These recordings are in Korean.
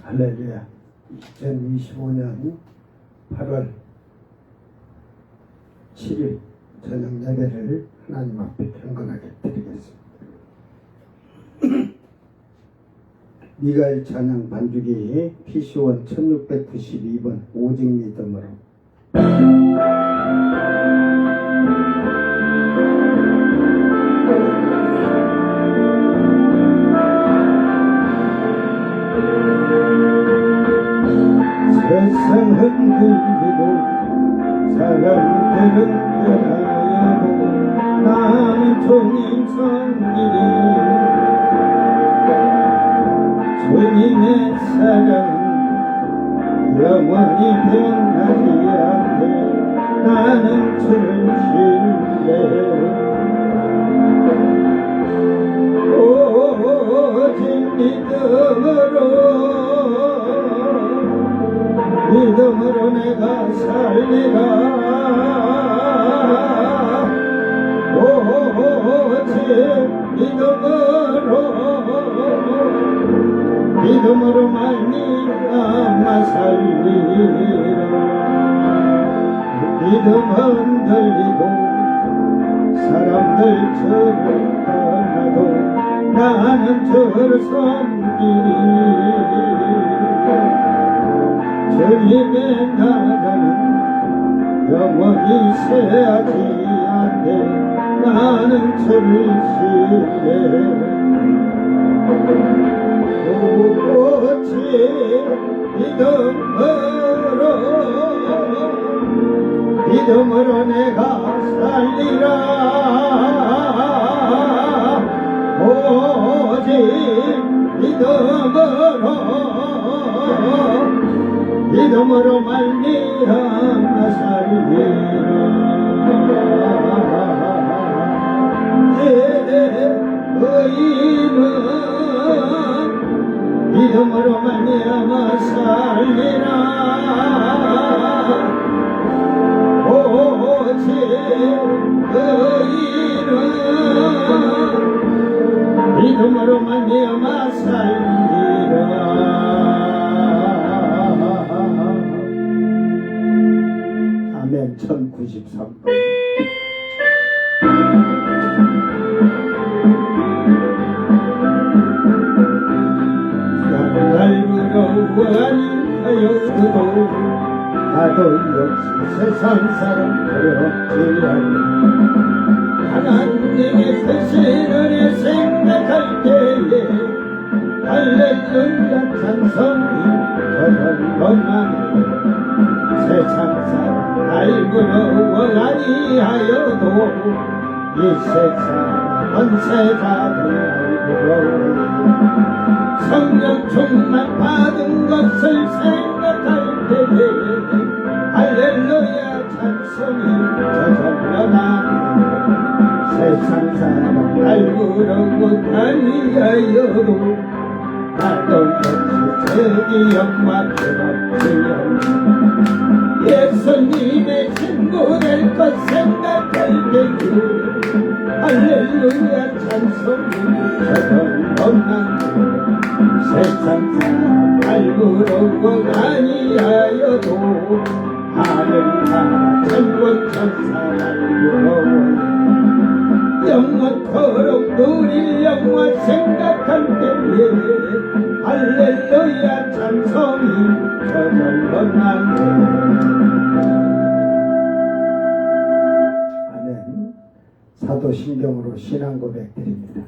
할렐루야. 2025년 8월 7일 저녁 예배를 하나님 앞에 경건하게 드리겠습니다. 미가엘 찬양 반주기 PC1 1692번 오직 믿음으로. 세상은 흔들리고 사람들은 변하여도 나는 주님 섬기리. 주님의 사랑은 영원히 변하지 않게 나는 주를 신뢰해. 오직 믿음으로 내가 살리라. 오직 믿음으로 말미암아 살리라. 믿음은 들리고 사람들 저를 떠나도 나는 저를 섬기리. 주님의 나라는 영원히 새하지 않네. 나는 주를 신뢰해. 오직 믿음으로 내가 살리라. 오직 믿음으로 말미암아 살리라. 의인은 믿음으로 말미암아 살리라. 오직 의인은 믿음으로 말미암아 살리라. 아멘. 1093번. 날 부러워하여도 나도 역시 세상 사람 그렇지 않네. 하나님의 크신 은혜 생각할 때에 할렐루야 찬송이 저절로 나네. 세상 사람 날 부러워 아니하여도 이 세상 권세자들 날 부러워. 성령 충만 받은 것을 생각할 때에 할렐루야 찬송이 저절로 나네. 세상 사람 날 부러워 아니하여도 나도 역시 저기 영화 그렇지 않네. 예수님의 친구 될 것 생각할 때에 할렐루야 찬송이 저절로 나네. 세상 사람 날 부러워 아니하여도 하늘나라 천군 천사 날 부러워. 영원토록 누릴 영화 생각할 때에 할렐루야 찬송이 저절로 나네. 아멘. 사도신경으로 신앙 고백 드립니다.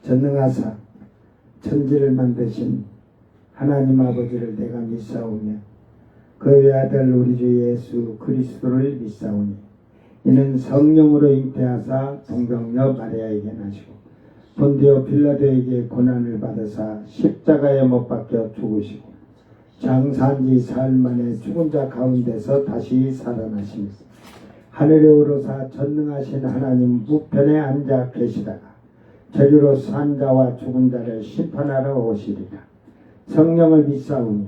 전능하사 천지를 만드신 하나님 아버지를 내가 믿사오며 그의 아들 우리 주 예수 그리스도를 믿사오니 이는 성령으로 잉태하사 동정녀 마리아에게 나시고 본디오 빌라도에게 고난을 받으사 십자가에 못 박혀 죽으시고 장사한 지 사흘 만에 죽은 자 가운데서 다시 살아나시며 하늘에 오르사 전능하신 하나님 우편에 앉아 계시다가 저주로 산 자와 죽은 자를 심판하러 오시리라. 성령을 믿사오며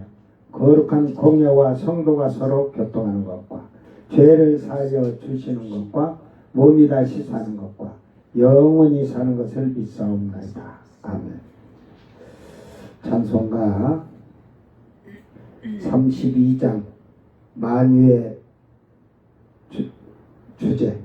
거룩한 공예와 성도가 서로 교통하는 것과 죄를 사하여 주시는 것과 몸이 다시 사는 것과 영원히 사는 것을 믿사옵나이다. 아멘. 찬송가 32장 만유의 주제.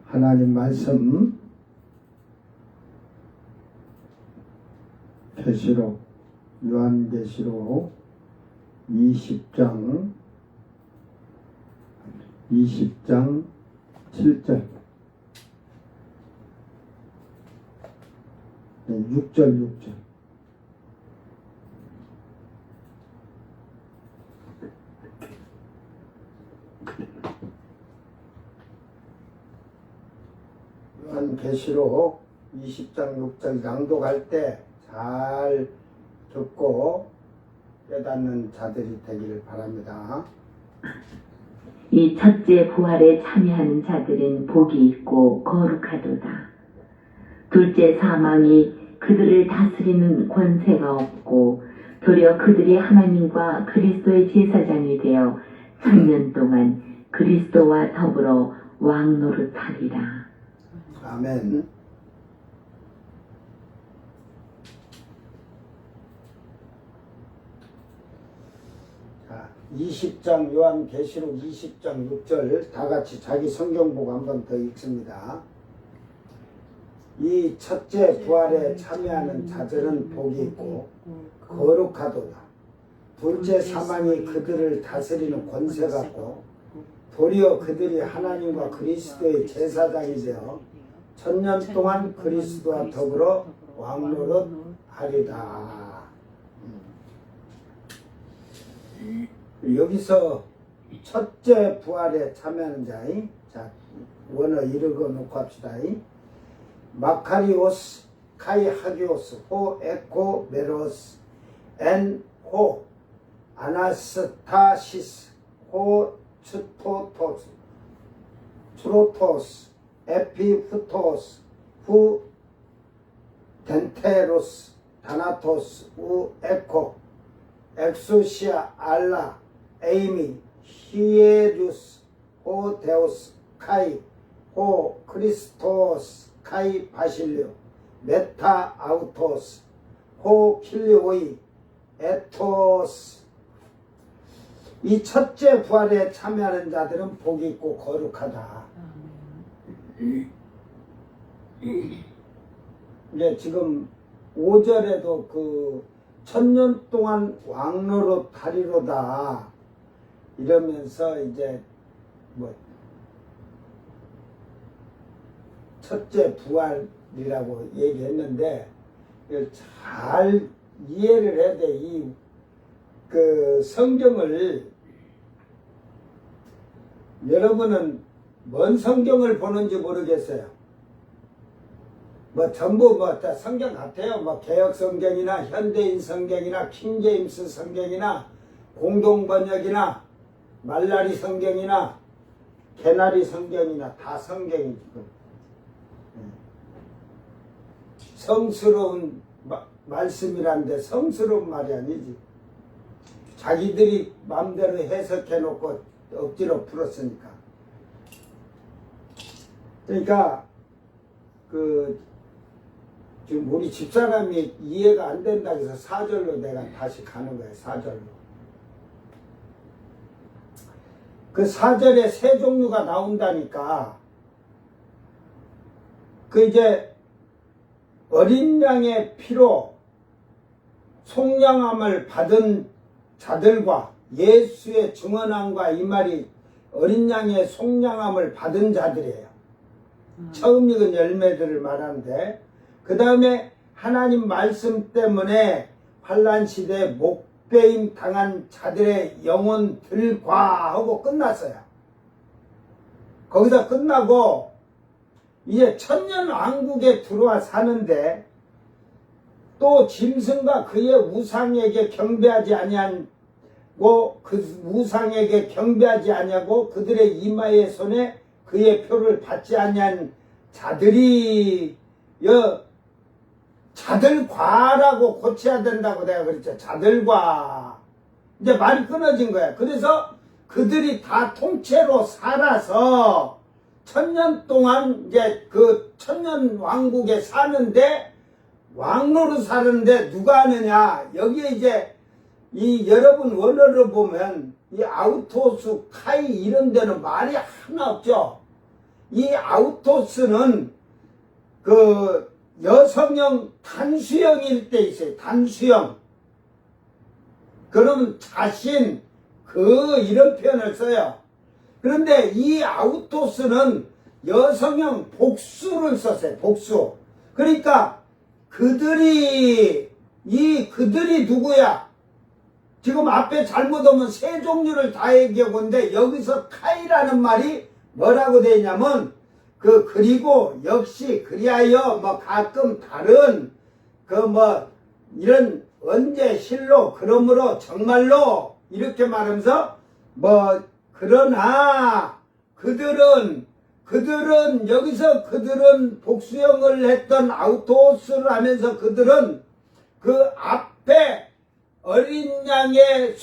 하나님 말씀 계시록 요한계시록 20장 7절 6절 요한계시록 20장 6절 낭독할 때 잘 듣고 깨닫는 자들이 되기를 바랍니다. 이 첫째 부활에 참여하는 자들은 복이 있고 거룩하도다. 둘째 사망이 그들을 다스리는 권세가 없고 도리어 그들이 하나님과 그리스도의 제사장이 되어 1000년 동안 그리스도와 더불어 왕노릇하리라. 아멘. 20장 요한계시록 20장 6절 다같이 자기 성경보고 한 번 더 읽습니다. 이 첫째 부활에 참여하는 자들은 복이 있고 거룩하도다. 둘째 사망이 그들을 다스리는 권세가 없고 도리어 그들이 하나님과 그리스도의 제사장이 되어 1000년 동안 그리스도와 더불어 왕노릇하리다. 여기서 첫째 부활에 참여하는 자이, 자 원어 읽어 놓고 합시다. 마카리오스, 카이하기오스, 호 에코 메로스, 엔 호 아나스타시스, 호 추토토스, 트로토스, 에피후토스, 후 덴테로스, 다나토스, 우 에코, 엑소시아 알라, 에이미, 히에루스, 호 데오스, 카이, 호 크리스토스, 카이 바실리오, 메타 아우토스, 호 킬리오이, 에토스. 이 첫째 부활에 참여하는 자들은 복이 있고 거룩하다. 이제 지금 5절에도 그 천년 동안 왕노로 다리로다 이러면서 이제 뭐 첫째 부활이라고 얘기했는데 이걸 잘 이해를 해야 돼. 이 그 성경을 여러분은 뭔 성경을 보는지 모르겠어요. 뭐 전부 뭐 다 성경 같아요. 뭐 개역 성경이나 현대인 성경이나 킹제임스 성경이나 공동번역이나 말라리 성경이나 개나리 성경이나 다 성경이지. 성스러운 말씀이란데 성스러운 말이 아니지. 자기들이 마음대로 해석해 놓고 억지로 풀었으니까. 그러니까 그 지금 우리 집사람이 이해가 안 된다 해서 4절로 내가 다시 가는 거예요. 4절로. 그 4절에 세 종류가 나온다니까. 그 이제 어린 양의 피로 속량함을 받은 자들과 예수의 증언함과 이 말이 어린 양의 속량함을 받은 자들이에요. 처음 익은 열매들을 말하는데, 그 다음에 하나님 말씀 때문에 환난 시대에 목배임 당한 자들의 영혼들과 하고 끝났어요. 거기서 끝나고 이제 천년 왕국에 들어와 사는데 또 짐승과 그의 우상에게 경배하지 아니하고 그 우상에게 경배하지 아니하고 그들의 이마의 손에 그의 표를 받지 아니한 자들이 자들과라고 고쳐야 된다고 내가 그랬죠. 자들과. 이제 말이 끊어진 거야. 그래서 그들이 다 통째로 살아서 천년 동안 이제 그 천년 왕국에 사는데 왕로로 사는데 누가 하느냐. 여기에 이제 이 여러분 원어를 보면 이 아우토스, 카이 이런 데는 말이 하나 없죠. 이 아우토스는 그 여성형 단수형일 때 있어요. 단수형. 그러면 자신 이런 표현을 써요. 그런데 이 아우토스는 여성형 복수를 썼어요. 복수. 그러니까 그들이 누구야? 지금 앞에 잘못 오면 세 종류를 다 얘기하고 있는데 여기서 카이라는 말이 뭐라고 되냐면 그리고 역시 그리하여 뭐 가끔 다른 이런 언제 실로 그러므로 정말로 이렇게 말하면서 그러나 그들은 여기서 그들은 복수형을 했던 아우토스를 하면서 그들은 그 앞에 어린 양의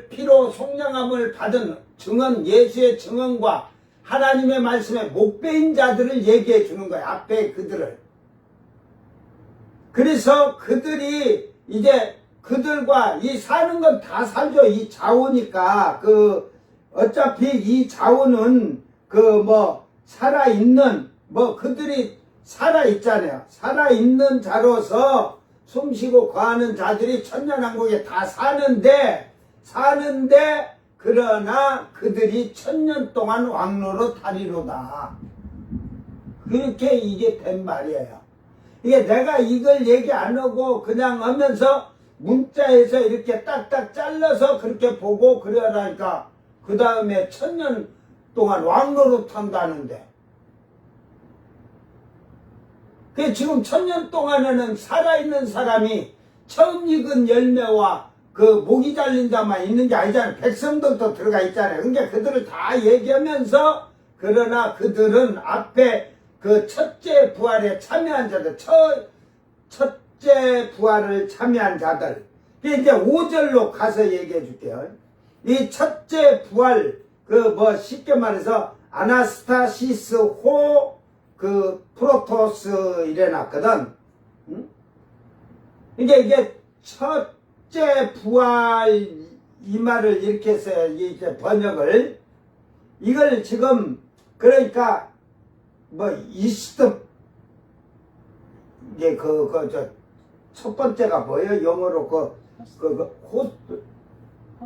피로 속량함을 받은 증언, 예수의 증언과 하나님의 말씀에 목배인 자들을 얘기해 주는 거야. 앞에 그들을. 그래서 그들이 이제 그들과 이 사는 건 다 살죠. 이 자오니까 어차피 이 자오는 살아있는 그들이 살아있잖아요. 살아있는 자로서 숨쉬고 거하는 자들이 천년왕국에 다 사는데 그러나 그들이 천년 동안 왕로로 다리로다. 그렇게 이게 된 말이에요. 이게 내가 이걸 얘기 안 하고 그냥 하면서 문자에서 이렇게 딱딱 잘라서 그렇게 보고 그러라니까 그 다음에 천년 동안 왕로로 탄다는데 그 지금 천년 동안에는 살아있는 사람이 처음 익은 열매와 목이 잘린 자만 있는 게 아니잖아요. 백성들도 들어가 있잖아요. 그러니까 그들을 다 얘기하면서 그러나 그들은 앞에 첫째 부활에 참여한 자들, 첫째 부활을 참여한 자들. 이제 5절로 가서 얘기해 줄게요. 이 첫째 부활, 쉽게 말해서 아나스타시스 호 프로토스 이래 놨거든. 이게 첫 첫째 부활 이 말을 이렇게 해서 이제 번역을 이걸 지금 그러니까 뭐 이스트 이게 첫 번째가 뭐예요? 영어로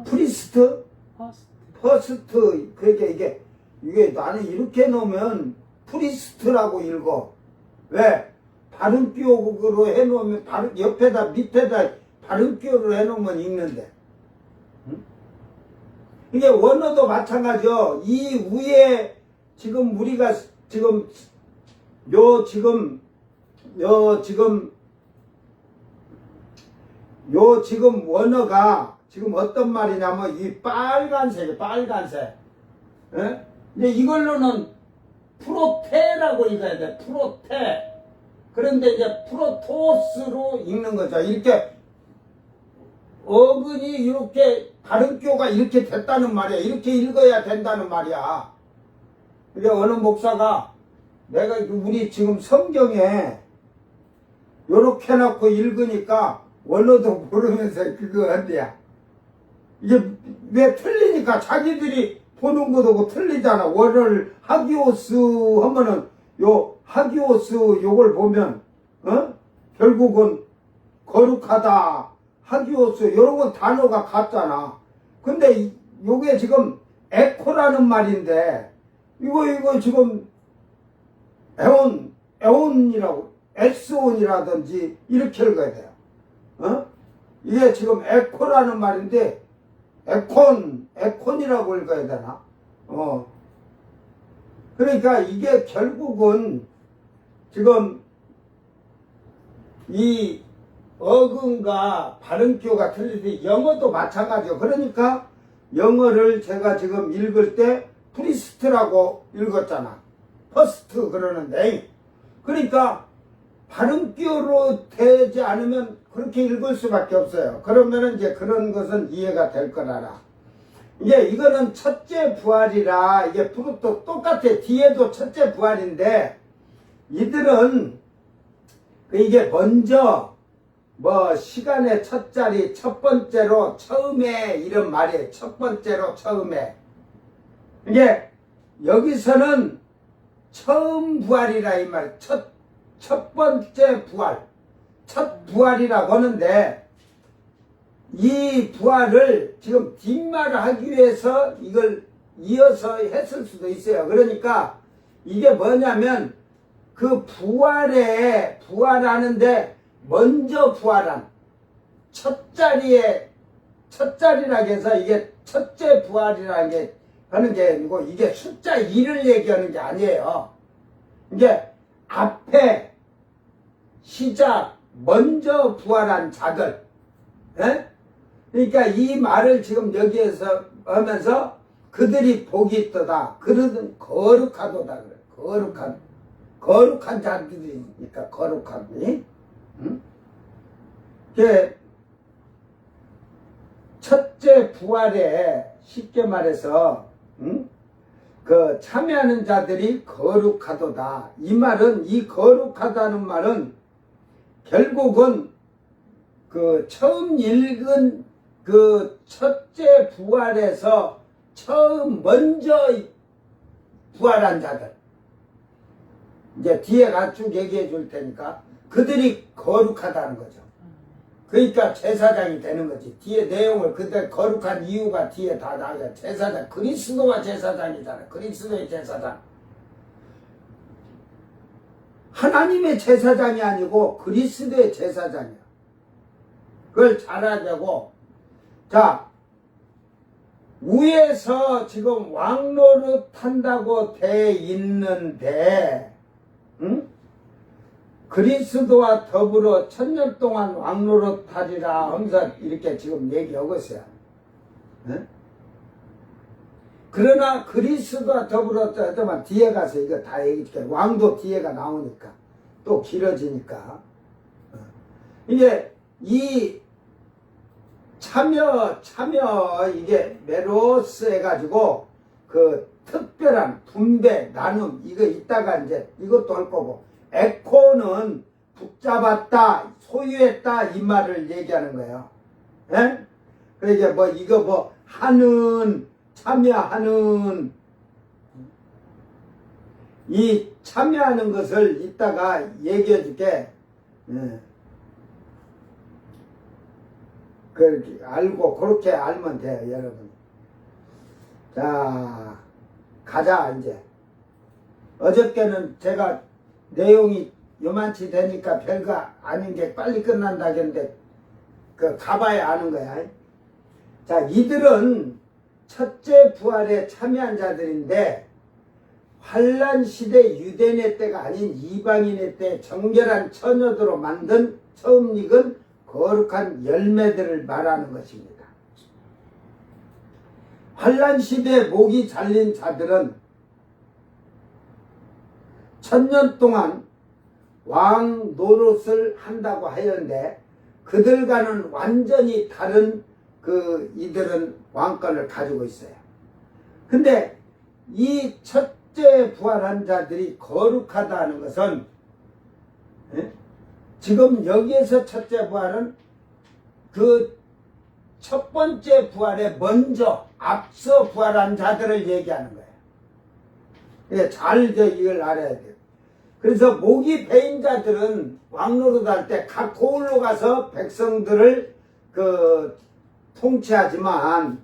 프리스트 퍼스트 그게 이게 나는 이렇게 놓으면 프리스트라고 읽어. 왜? 발음기호로 해놓으면 옆에다 밑에다 발음기호로 해놓으면 읽는데. 응? 이게 원어도 마찬가지요. 이 위에 지금 우리가 지금 원어가 지금 어떤 말이냐면 이 빨간색. 예? 근데 이걸로는 프로테라고 읽어야 돼. 프로테. 그런데 이제 프로토스로 읽는 거죠. 이렇게 어근이 이렇게 발음교가 이렇게 됐다는 말이야. 이렇게 읽어야 된다는 말이야. 근데 어느 목사가 내가 우리 지금 성경에 요렇게 해놓고 읽으니까 원어도 모르면서 그거 한대야. 이게 왜 틀리니까 자기들이 보는 것도 틀리잖아. 원어를 하기오스 하면은 요 하기오스 요걸 보면 결국은 거룩하다 하기오스 요런 건 단어가 같잖아. 근데 요게 지금 에코라는 말인데 이거 지금 에온이라고 엑스온이라든지 이렇게 읽어야 돼요. 이게 지금 에코라는 말인데 에콘이라고 읽어야 되나? 그러니까 이게 결국은 지금 이 어근과 발음교가 틀리듯이 영어도 마찬가지요. 그러니까 영어를 제가 지금 읽을 때 프리스트라고 읽었잖아. 퍼스트 그러는데 그러니까 발음교로 되지 않으면 그렇게 읽을 수밖에 없어요. 그러면은 이제 그런 것은 이해가 될 거라라. 이제 이거는 첫째 부활이라 이게 프로토 똑같아. 뒤에도 첫째 부활인데 이들은 이게 먼저 뭐 시간의 첫 자리 첫 번째로 처음에 이런 말이에요. 첫 번째로 처음에 이게 여기서는 처음 부활이라 이 말. 첫 번째 부활. 첫 부활이라고 하는데 이 부활을 지금 뒷말을 하기 위해서 이걸 이어서 했을 수도 있어요. 그러니까 이게 뭐냐면 그 부활하는데 먼저 부활한 첫 자리라 해서 이게 첫째 부활이라는 게 하는 게 아니고 이게 숫자 2를 얘기하는 게 아니에요. 이게 앞에 시작 먼저 부활한 자들. 예? 그러니까 이 말을 지금 여기에서 하면서 그들이 복이 있도다. 그들은 거룩하도다. 그래. 거룩한 자들이니까 거룩하니. 응? 이게 첫째 부활에 쉽게 말해서 그 참여하는 자들이 거룩하도다. 이 말은 이 거룩하다는 말은 결국은 그 처음 읽은 그 첫째 부활에서 처음 먼저 부활한 자들 이제 뒤에 쭉 얘기해 줄 테니까 그들이 거룩하다는 거죠. 그러니까 제사장이 되는 거지. 뒤에 내용을 그때 거룩한 이유가 뒤에 다 나와요. 제사장 그리스도가 제사장이잖아. 그리스도의 제사장. 하나님의 제사장이 아니고 그리스도의 제사장이야. 그걸 잘 알자고. 자, 위에서 지금 왕노릇 한다고 돼 있는데, 그리스도와 더불어 1000년 동안 왕노릇 하리라 하면서 이렇게 지금 얘기하고 있어요. 그러나 그리스도와 더불어 하더만 뒤에 가서 이거 다 얘기해. 왕도 뒤에가 나오니까 또 길어지니까 이게 이 참여 이게 메로스 해가지고 그 특별한 분배 나눔 이거 이따가 이제 이것도 할 거고 에코는 붙잡았다 소유했다 이 말을 얘기하는 거예요. 예? 그러니까 뭐 이거 뭐 하는 참여하는 이 참여하는 것을 이따가 얘기해 줄게. 예. 그렇게 알고 그렇게 알면 돼요, 여러분. 자, 가자 이제. 어저께는 제가 내용이 요만치 되니까 별거 아닌 게 빨리 끝난다겠는데 그 가봐야 아는 거야. 자, 이들은 첫째 부활에 참여한 자들인데 환란 시대 유대인의 때가 아닌 이방인의 때 정결한 처녀들로 만든 처음 익은 거룩한 열매들을 말하는 것입니다. 환란 시대 목이 잘린 자들은 천년 동안 왕 노릇을 한다고 하였는데 그들과는 완전히 다른 이들은 왕권을 가지고 있어요. 근데 이 첫째 부활한 자들이 거룩하다는 것은 지금 여기에서 첫째 부활은 그 첫 번째 부활에 먼저 앞서 부활한 자들을 얘기하는 거예요. 잘 이걸 알아야 돼요. 그래서 목이 베인 자들은 왕노릇 할 때 각 고을로 가서 백성들을 통치하지만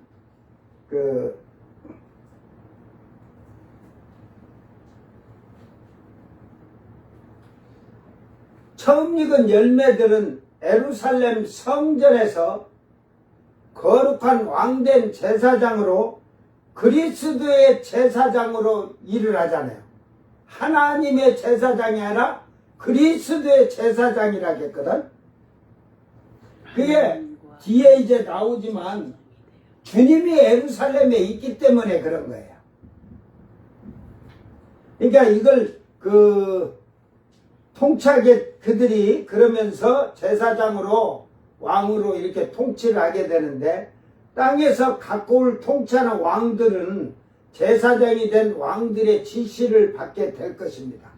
처음 익은 열매들은 예루살렘 성전에서 거룩한 왕된 제사장으로 그리스도의 제사장으로 일을 하잖아요. 하나님의 제사장이 아니라 그리스도의 제사장이라고 했거든. 그게 뒤에 이제 나오지만 주님이 예루살렘에 있기 때문에 그런 거예요. 그러니까 이걸 통치하게 그들이 그러면서 제사장으로 왕으로 이렇게 통치를 하게 되는데 땅에서 각국을 통치하는 왕들은 제사장이 된 왕들의 지시를 받게 될 것입니다.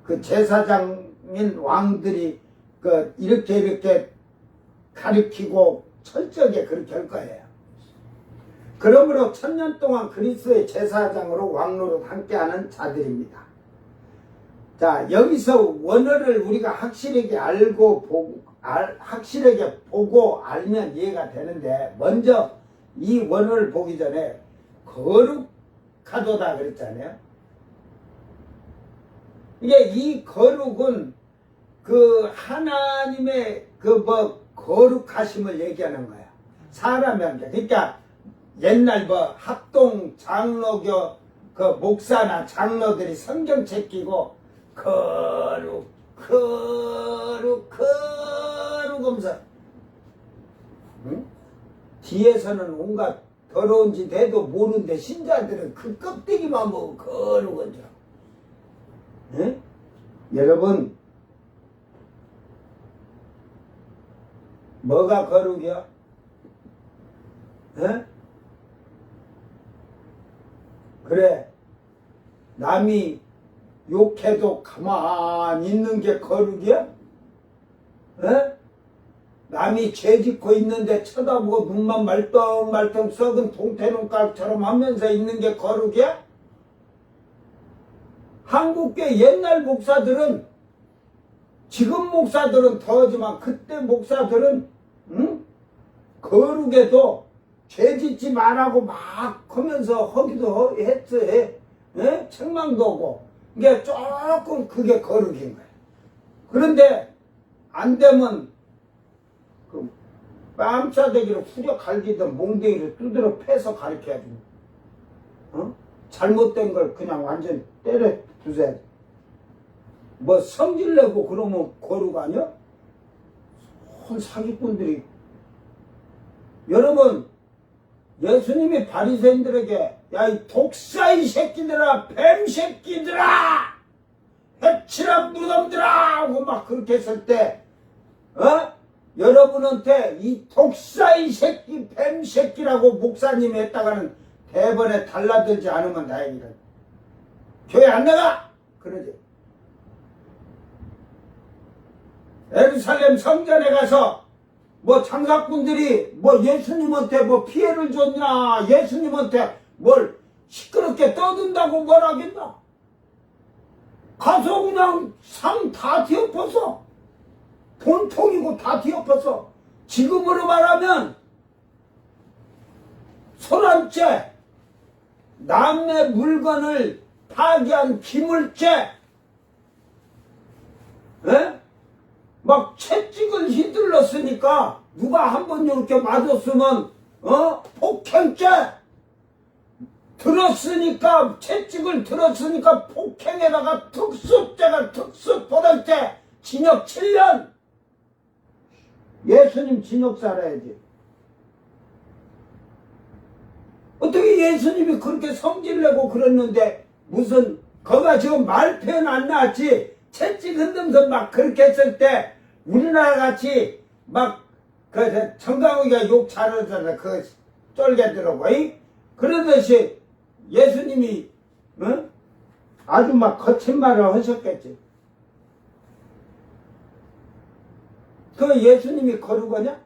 그 제사장인 왕들이 이렇게 가르치고 철저하게 그렇게 할 거예요. 그러므로 천년 동안 그리스도의 제사장으로 왕노릇 함께하는 자들입니다. 자, 여기서 원어를 우리가 확실하게 확실하게 보고 알면 이해가 되는데, 먼저 이 원어를 보기 전에 거룩하도다 그랬잖아요. 이게 이 거룩은 하나님의 거룩하심을 얘기하는 거야. 사람이 한 게. 그러니까 옛날 합동 장로교 목사나 장로들이 성경책 끼고 거룩 하면서 응? 뒤에서는 온갖 더러운 짓 해도 모르는데 신자들은 그 껍데기만 보고 거룩한 줄 알고. 응? 여러분, 뭐가 거룩이야? 응? 그래, 남이 욕해도 가만히 있는 게 거룩이야? 에? 남이 죄 짓고 있는데 쳐다보고 눈만 말똥말똥 썩은 동태눈깔처럼 하면서 있는 게 거룩이야? 한국계 옛날 목사들은, 지금 목사들은 더하지만 그때 목사들은 거룩에도 죄 짓지 말라고 막 하면서 하기도 했어. 책망도 오고. 이게 조금 그게 거룩인 거야. 그런데 안 되면 뺨싸대기로 후려 갈기던 몽댕이를 두드려 패서 가르쳐야지. 잘못된 걸 그냥 완전 때려 두세요. 성질 내고 그러면 거룩 아니야? 사기꾼들이. 여러분, 예수님이 바리새인들에게 야, 이 독사이 새끼들아, 뱀 새끼들아, 해치라 무덤들아 하고 막 그렇게 했을 때 여러분한테 이 독사이 새끼, 뱀 새끼라고 목사님이 했다가는 대번에 달라들지 않으면 다행이다. 교회 안 나가! 그러지. 예루살렘 성전에 가서 뭐 장사꾼들이 뭐 예수님한테 뭐 피해를 줬냐, 예수님한테 뭘 시끄럽게 떠든다고 뭐라겠나. 가서 그냥 상 다 뒤엎어서, 본통이고 다 뒤엎어서, 지금으로 말하면 소란죄, 남의 물건을 파괴한 기물죄, 에? 막 채찍을 휘둘렀으니까 누가 한번 이렇게 맞았으면 폭행죄 들었으니까, 채찍을 들었으니까 폭행에다가 특수죄가 특수도덕죄, 징역 7년. 예수님 징역 살아야지. 어떻게 예수님이 그렇게 성질내고 그랬는데 무슨 거가 지금 말 표현 안 나왔지. 채찍 흔들면서 막 그렇게 했을 때 우리나라 같이 막 그 정강욱이가 욕 잘하잖아. 그 쫄개들하고 그러듯이 예수님이 아주 막 거친 말을 하셨겠지. 그 예수님이 거룩하냐?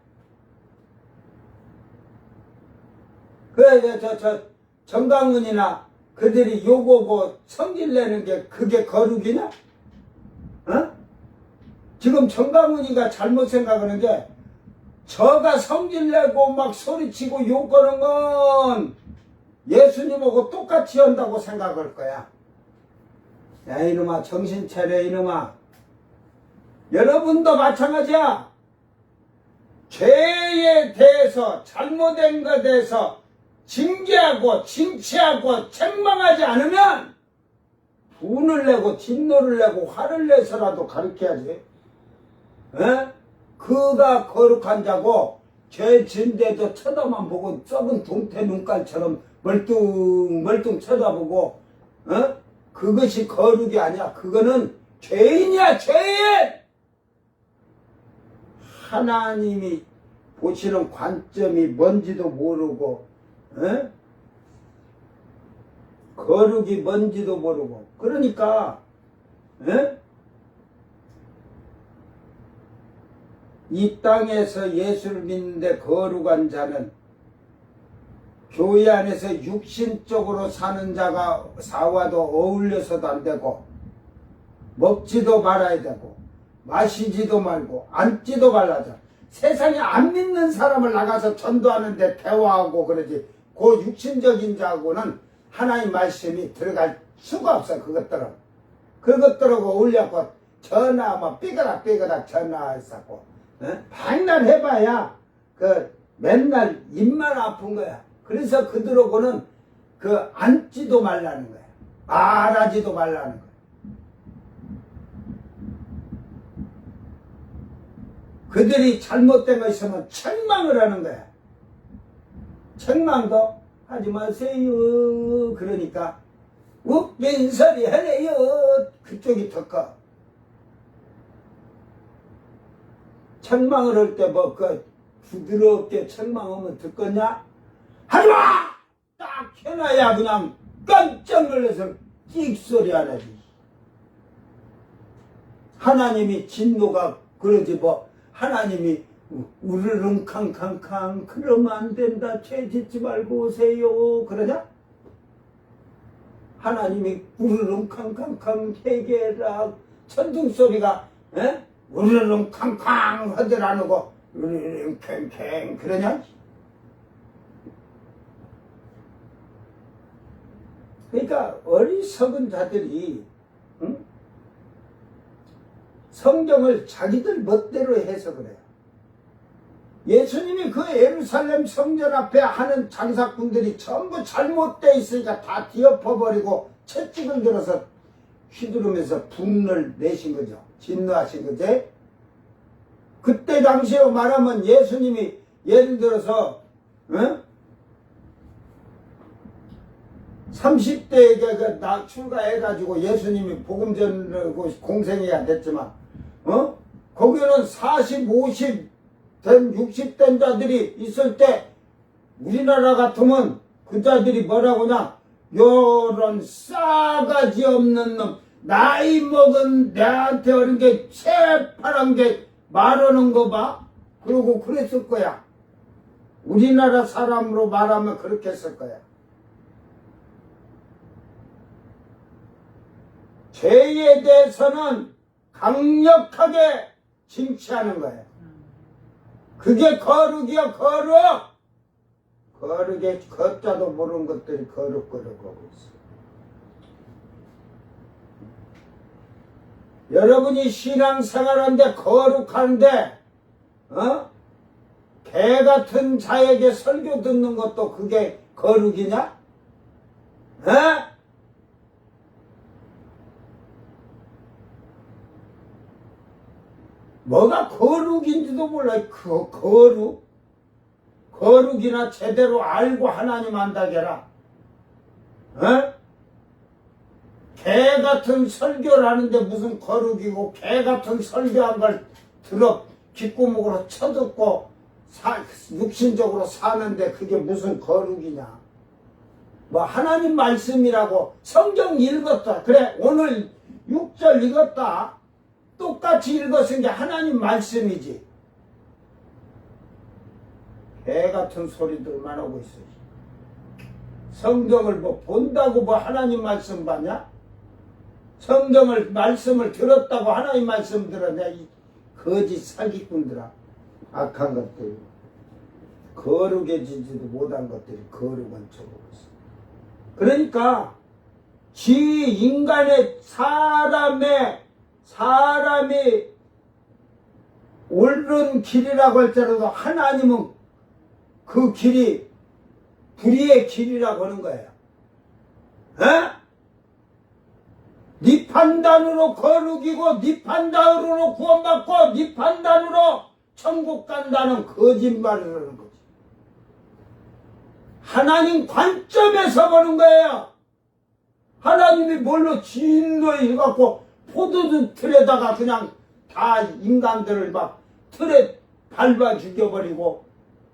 저 정강훈이나 그들이 욕하고 성질내는 게 그게 거룩이냐? 지금 정강훈이가 잘못 생각하는 게, 저가 성질내고 막 소리치고 욕하는 건 예수님하고 똑같이 한다고 생각할 거야. 야, 이놈아, 정신 차려, 이놈아. 여러분도 마찬가지야. 죄에 대해서, 잘못된 것에 대해서 징계하고 징치하고 책망하지 않으면 분을 내고 진노를 내고 화를 내서라도 가르쳐야지. 그가 거룩한 자고, 죄 진데도 쳐다만 보고 썩은 동태 눈깔처럼 멀뚱멀뚱 쳐다보고, 그것이 거룩이 아니야. 그거는 죄인이야, 죄인! 하나님이 보시는 관점이 뭔지도 모르고, 거룩이 뭔지도 모르고. 그러니까 이 땅에서 예수를 믿는데 거룩한 자는 교회 안에서 육신적으로 사는 자가 사와도 어울려서도 안 되고, 먹지도 말아야 되고, 마시지도 말고, 앉지도 말라자. 세상에 안 믿는 사람을 나가서 전도하는데 대화하고 그러지, 그 육신적인 자하고는 하나님 말씀이 들어갈 수가 없어. 그것들하고 어울려고 전화 뭐 삐그닥 전화했었고, 백날 해봐야 맨날 입만 아픈 거야. 그래서 그들하고는 앉지도 말라는 거야. 말하지도 말라는 거야. 그들이 잘못된 거 있으면 책망을 하는 거야. 책망도 하지 마세요. 그러니까 웃긴 소리 하네요. 그쪽이 더 커. 책망을 할 때 부드럽게 책망하면 듣겠냐? 하지마! 딱 해놔야 그냥 깜짝 놀라서 끽소리 하나지. 하나님이 진노가 그러지 하나님이 우르릉 캉캉캉 그러면 안 된다, 죄 짓지 말고 오세요 그러냐? 하나님이 우르릉 캉캉캉 회개라 천둥소리가 우르릉 캉캉 하들 안 오고 우르릉 캥캥 그러냐? 그러니까 어리석은 자들이 성경을 자기들 멋대로 해서 그래요. 예수님이 그 예루살렘 성전 앞에 하는 장사꾼들이 전부 잘못되어 있으니까 다 뒤엎어버리고 채찍을 들어서 휘두르면서 분을 내신 거죠. 진노하신 거지. 그때 당시에 말하면 예수님이 예를 들어서 30대에 출가해가지고 예수님이 복음 전하고 공생애가 됐지만 거기는 40, 50 된 60된 자들이 있을 때 우리나라 같으면 그 자들이 뭐라고냐, 요런 싸가지 없는 놈, 나이 먹은 내한테 어린 게 새파란 게 말하는 거 봐. 그러고 그랬을 거야. 우리나라 사람으로 말하면 그렇게 했을 거야. 죄에 대해서는 강력하게 징치하는 거예요. 그게 거룩이야, 거룩! 거룩에 걷자도 모르는 것들이 거룩거룩하고 있어. 여러분이 신앙생활하는데 거룩한데 개 같은 자에게 설교 듣는 것도 그게 거룩이냐? 뭐가 거룩인지도 몰라. 거룩이나 제대로 알고 하나님 한다게라. 개 같은 설교를 하는데 무슨 거룩이고, 개 같은 설교한 걸 들어 귓구멍으로 쳐듣고 육신적으로 사는데 그게 무슨 거룩이냐. 뭐 하나님 말씀이라고 성경 읽었다. 그래, 오늘 6절 읽었다. 똑같이 읽었은 게 하나님 말씀이지. 개 같은 소리들만 하고 있어. 성경을 뭐 본다고 뭐 하나님 말씀 봤냐? 성경을 말씀을 들었다고 하나님 말씀 들었냐? 이 거짓 사기꾼들아. 악한 것들, 거룩해지지도 못한 것들이 거룩한 척하고 있어. 그러니까 인간의 사람이 옳은 길이라고 할지라도 하나님은 그 길이 불의의 길이라고 하는 거예요. 네 판단으로 거룩이고 네 판단으로 구원받고 네 판단으로 천국 간다는 거짓말을 하는 거지. 하나님 관점에서 보는 거예요. 하나님이 뭘로 진노 해갖고 포도주 틀에다가 그냥 다 인간들을 막 틀에 밟아 죽여버리고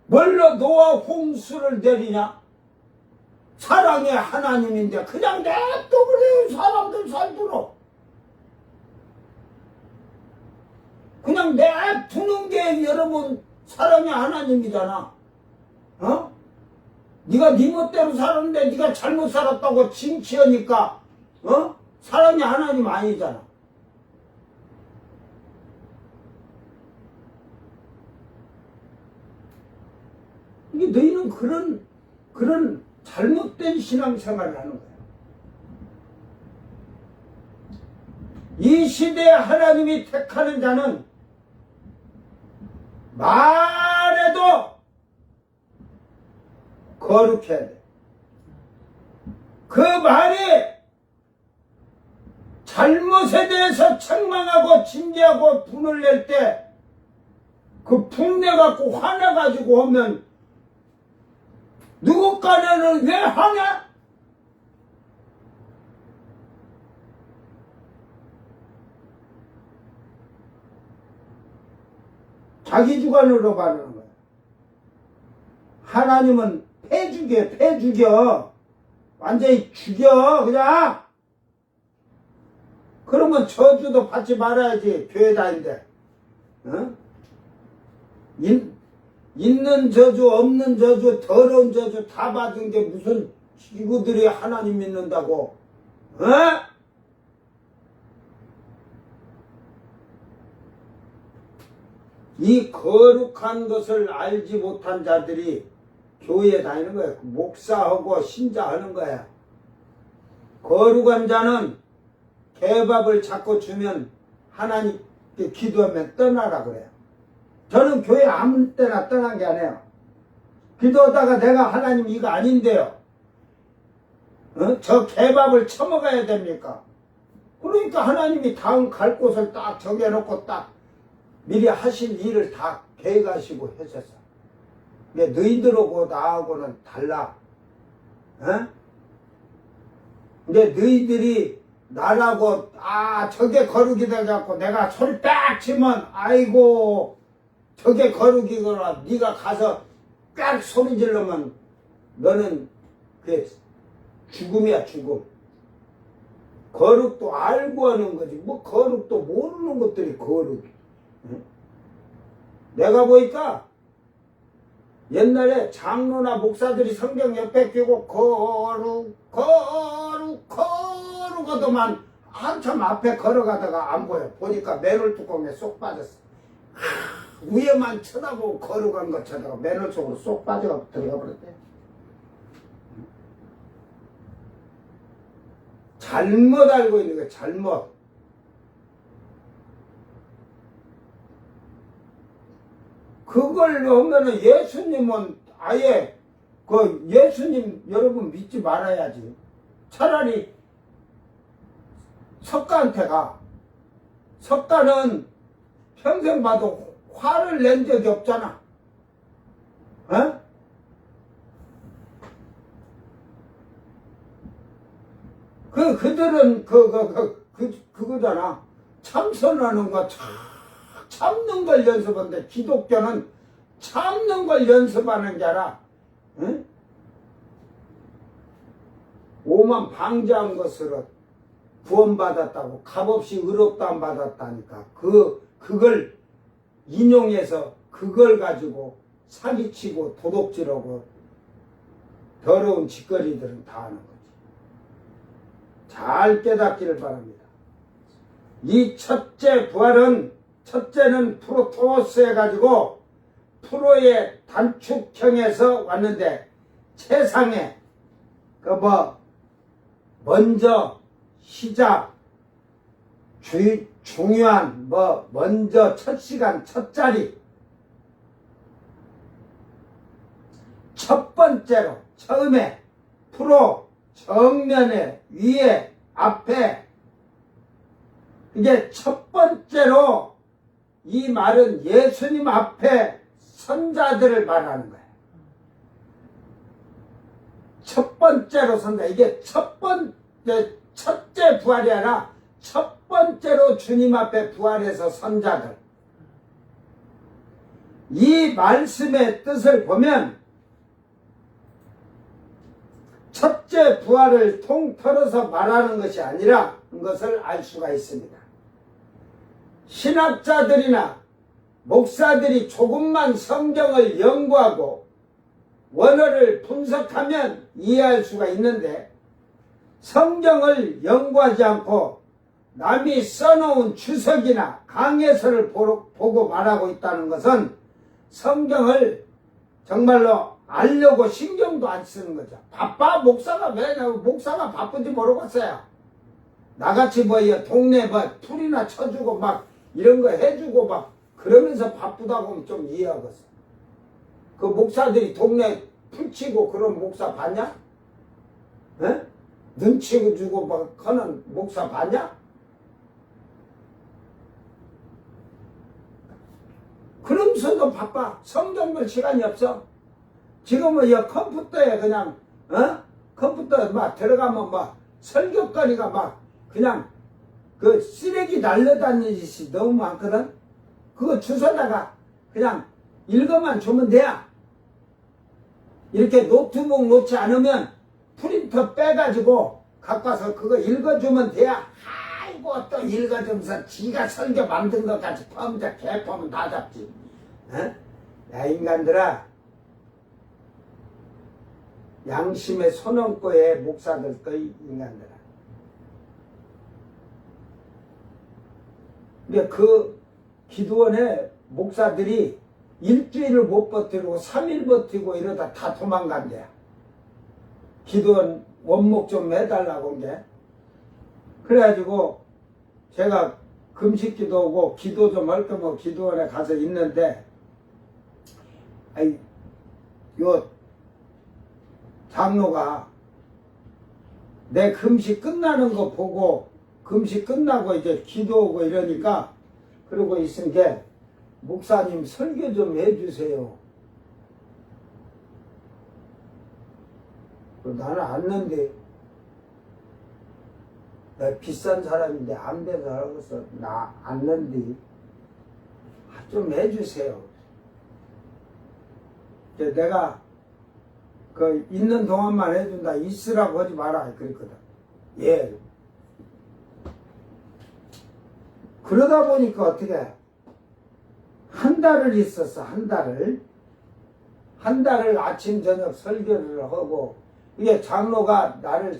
뭘로 노아 홍수를 내리냐? 사랑의 하나님인데 그냥 냅둬 그래요. 사람들 살도록 그냥 냅두는 게 여러분 사랑의 하나님이잖아. 네가 네 멋대로 살았는데 네가 잘못 살았다고 징치하니까 사랑의 하나님 아니잖아. 이게 너희는 그런 잘못된 신앙생활을 하는 거야. 이 시대에 하나님이 택하는 자는 말해도 거룩해야 돼. 그 말이 잘못에 대해서 책망하고 징계하고 분을 낼 때 그 분내갖고 화내가지고 오면 누구 간에는 왜 화내? 자기 주관으로 바르는 거야. 하나님은 패 죽여. 완전히 죽여, 그냥. 그러면 저주도 받지 말아야지, 교회 다니는데. 있는 저주, 없는 저주, 더러운 저주 다 받은 게 무슨 지구들이 하나님 믿는다고. 이 거룩한 것을 알지 못한 자들이 교회에 다니는 거야. 목사하고 신자하는 거야. 거룩한 자는 개밥을 자꾸 주면 하나님께 기도하면 떠나라 그래요. 저는 교회 아무 때나 떠난 게 아니에요. 기도하다가 내가 하나님 이거 아닌데요. 저 개밥을 처먹어야 됩니까? 그러니까 하나님이 다음 갈 곳을 딱 정해놓고 딱 미리 하실 일을 다 계획하시고 하셨어. 근데 너희들하고 나하고는 달라. 근데 너희들이 나라고 저게 거룩이 돼갖고 내가 소리 빽 치면 아이고 저게 거룩이거나 네가 가서 빽 소리 지르면 너는 그게 죽음이야, 죽음. 거룩도 알고 하는 거지 뭐 거룩도 모르는 것들이 거룩이. 내가 보니까 옛날에 장로나 목사들이 성경 옆에 끼고 거룩하더만 한참 앞에 걸어가다가 안 보여. 보니까 맨홀 뚜껑에 쏙 빠졌어. 위에만 쳐다보고 거룩한 거 쳐다가 맨홀 속으로 쏙 빠져가 들어가 버렸대. 잘못 알고 있는 거야. 잘못. 그걸 하면은 예수님은 아예 그 예수님 여러분 믿지 말아야지. 차라리 석가한테 가. 석가는 평생 봐도 화를 낸 적이 없잖아. 어? 그들은 그거잖아. 참선하는 거 참는 걸 연습하는데 기독교는 참는 걸 연습하는 게 아니라 응? 오만 방자한 것으로 구원받았다고 값없이 의롭다함 받았다니까 그걸 인용해서 그걸 가지고 사기치고 도둑질하고 더러운 짓거리들은 다 하는 거지. 잘 깨닫기를 바랍니다. 이 첫째 부활은 첫째는 프로토스 해가지고 프로의 단축형에서 왔는데 세상에 먼저 시작 중요한 먼저 첫 시간 첫 자리 첫 번째로 처음에 프로 정면에 위에 앞에 이게 첫 번째로 이 말은 예수님 앞에 선자들을 말하는 거예요. 첫 번째로 선자. 이게 첫째 부활이 아니라 첫 번째로 주님 앞에 부활해서 선자들. 이 말씀의 뜻을 보면 첫째 부활을 통틀어서 말하는 것이 아니라 것을 알 수가 있습니다. 신학자들이나 목사들이 조금만 성경을 연구하고 원어를 분석하면 이해할 수가 있는데 성경을 연구하지 않고 남이 써놓은 주석이나 강해서를 보고 말하고 있다는 것은 성경을 정말로 알려고 신경도 안 쓰는 거죠. 바빠? 목사가 바쁜지 모르겠어요. 나같이 동네 풀이나 쳐주고 막 이런 거 해주고 막 그러면서 바쁘다고 하면 좀 이해하겠어. 그 목사들이 동네 풀 치고 그런 목사 봤냐? 에? 눈치 주고 막 하는 목사 봤냐? 그러면서도 바빠. 성경 볼 시간이 없어. 지금은 컴퓨터에 그냥 컴퓨터 막 들어가면 막 설교거리가 막 그냥 그 쓰레기 날려다니는 짓이 너무 많거든. 그거 주워다가 그냥 읽어만 주면 돼. 이렇게 노트북 놓지 않으면 프린터 빼가지고 갖고 와서 그거 읽어주면 돼. 아이고 또 읽어주면서 지가 설교 만든 것까지 펌자 개펌은 다 잡지. 야 인간들아, 양심의 손 얹고 해. 목사들 거 인간들아. 근데 그 기도원에 목사들이 일주일을 못 버티고 3일 버티고 이러다 다 도망간대요. 기도원 원목 좀 해달라고 한 게. 그래가지고 제가 금식 기도하고 기도 좀 할 거면 기도원에 가서 있는데 요 장로가 내 금식 끝나는 거 보고 금식 끝나고 이제 기도하고 이러니까 그러고 있은 게 목사님 설교 좀 해주세요. 나는 안는데 나 비싼 사람인데 안 돼서 하고서 나 안는데 좀 해주세요. 내가 그 있는 동안만 해준다. 있으라고 하지 마라 그랬거든. 예. 그러다 보니까 어떻게 한 달을 있었어. 한 달을 아침 저녁 설교를 하고, 이게 장로가 나를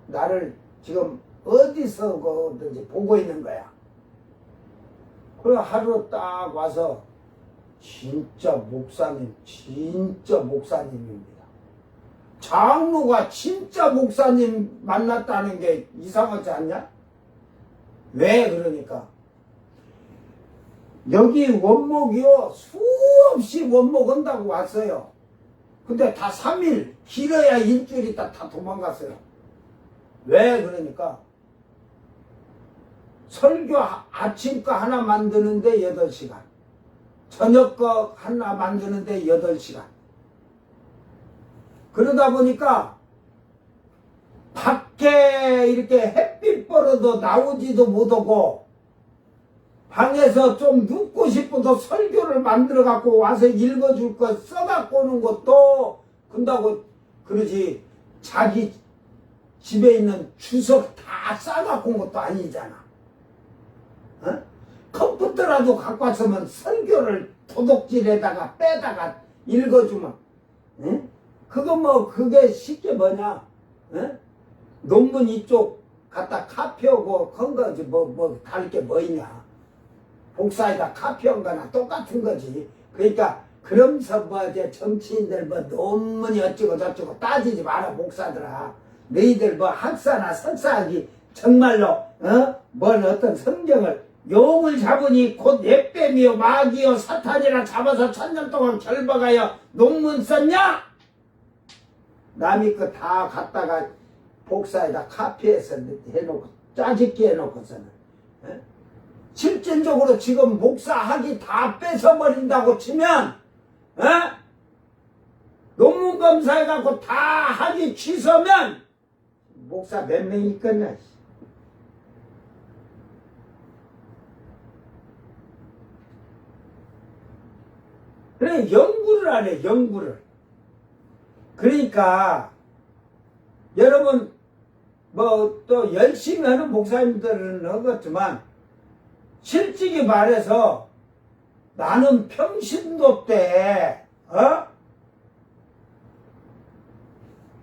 나를 지금 어디서든지 보고 있는 거야. 그래 하루 딱 와서 진짜 목사님입니다. 장로가 진짜 목사님 만났다는 게 이상하지 않냐? 왜 그러니까 여기 원목이요 수없이 원목 한다고 왔어요. 근데 다 3일 길어야 일주일 있다 다 도망갔어요. 왜 그러니까 설교 아침 거 하나 만드는데 8시간, 저녁 거 하나 만드는데 8시간. 그러다 보니까 밖에 이렇게 햇빛 벌어도 나오지도 못하고 방에서 좀 눕고 싶어도 설교를 만들어 갖고 와서 읽어줄 거 써갖고 오는 것도 근다고 그러지, 자기 집에 있는 주석 다 싸갖고 온 것도 아니잖아. 어? 컴퓨터라도 갖고 왔으면 설교를 도둑질에다가 빼다가 읽어주면, 응? 그게 쉽게 뭐냐? 응? 논문 이쪽 갖다 카피하고 한 거지, 다를 게 뭐 있냐? 복사에다 카피한 거나 똑같은 거지. 그러니까, 그러면서 이제 정치인들 논문이 어쩌고 저쩌고 따지지 마라, 목사들아. 너희들 학사나 석사하기 정말로, 어떤 성경을 용을 잡으니 곧 옛뱀이요 마귀요 사탄이라 잡아서 1000년 동안 결박하여 논문 썼냐? 남이 거 다 갖다가 복사에다 카피해서 해놓고 짜집기 해놓고서는, 실질적으로 지금 목사학위 다 뺏어버린다고 치면, 논문 검사해갖고 다 학위 취소면 목사 몇 명이 있겠냐? 그래, 연구를 안 해, 연구를. 그러니까, 여러분, 또 열심히 하는 목사님들은 하겠지만, 실직이 말해서 나는 평신도 때,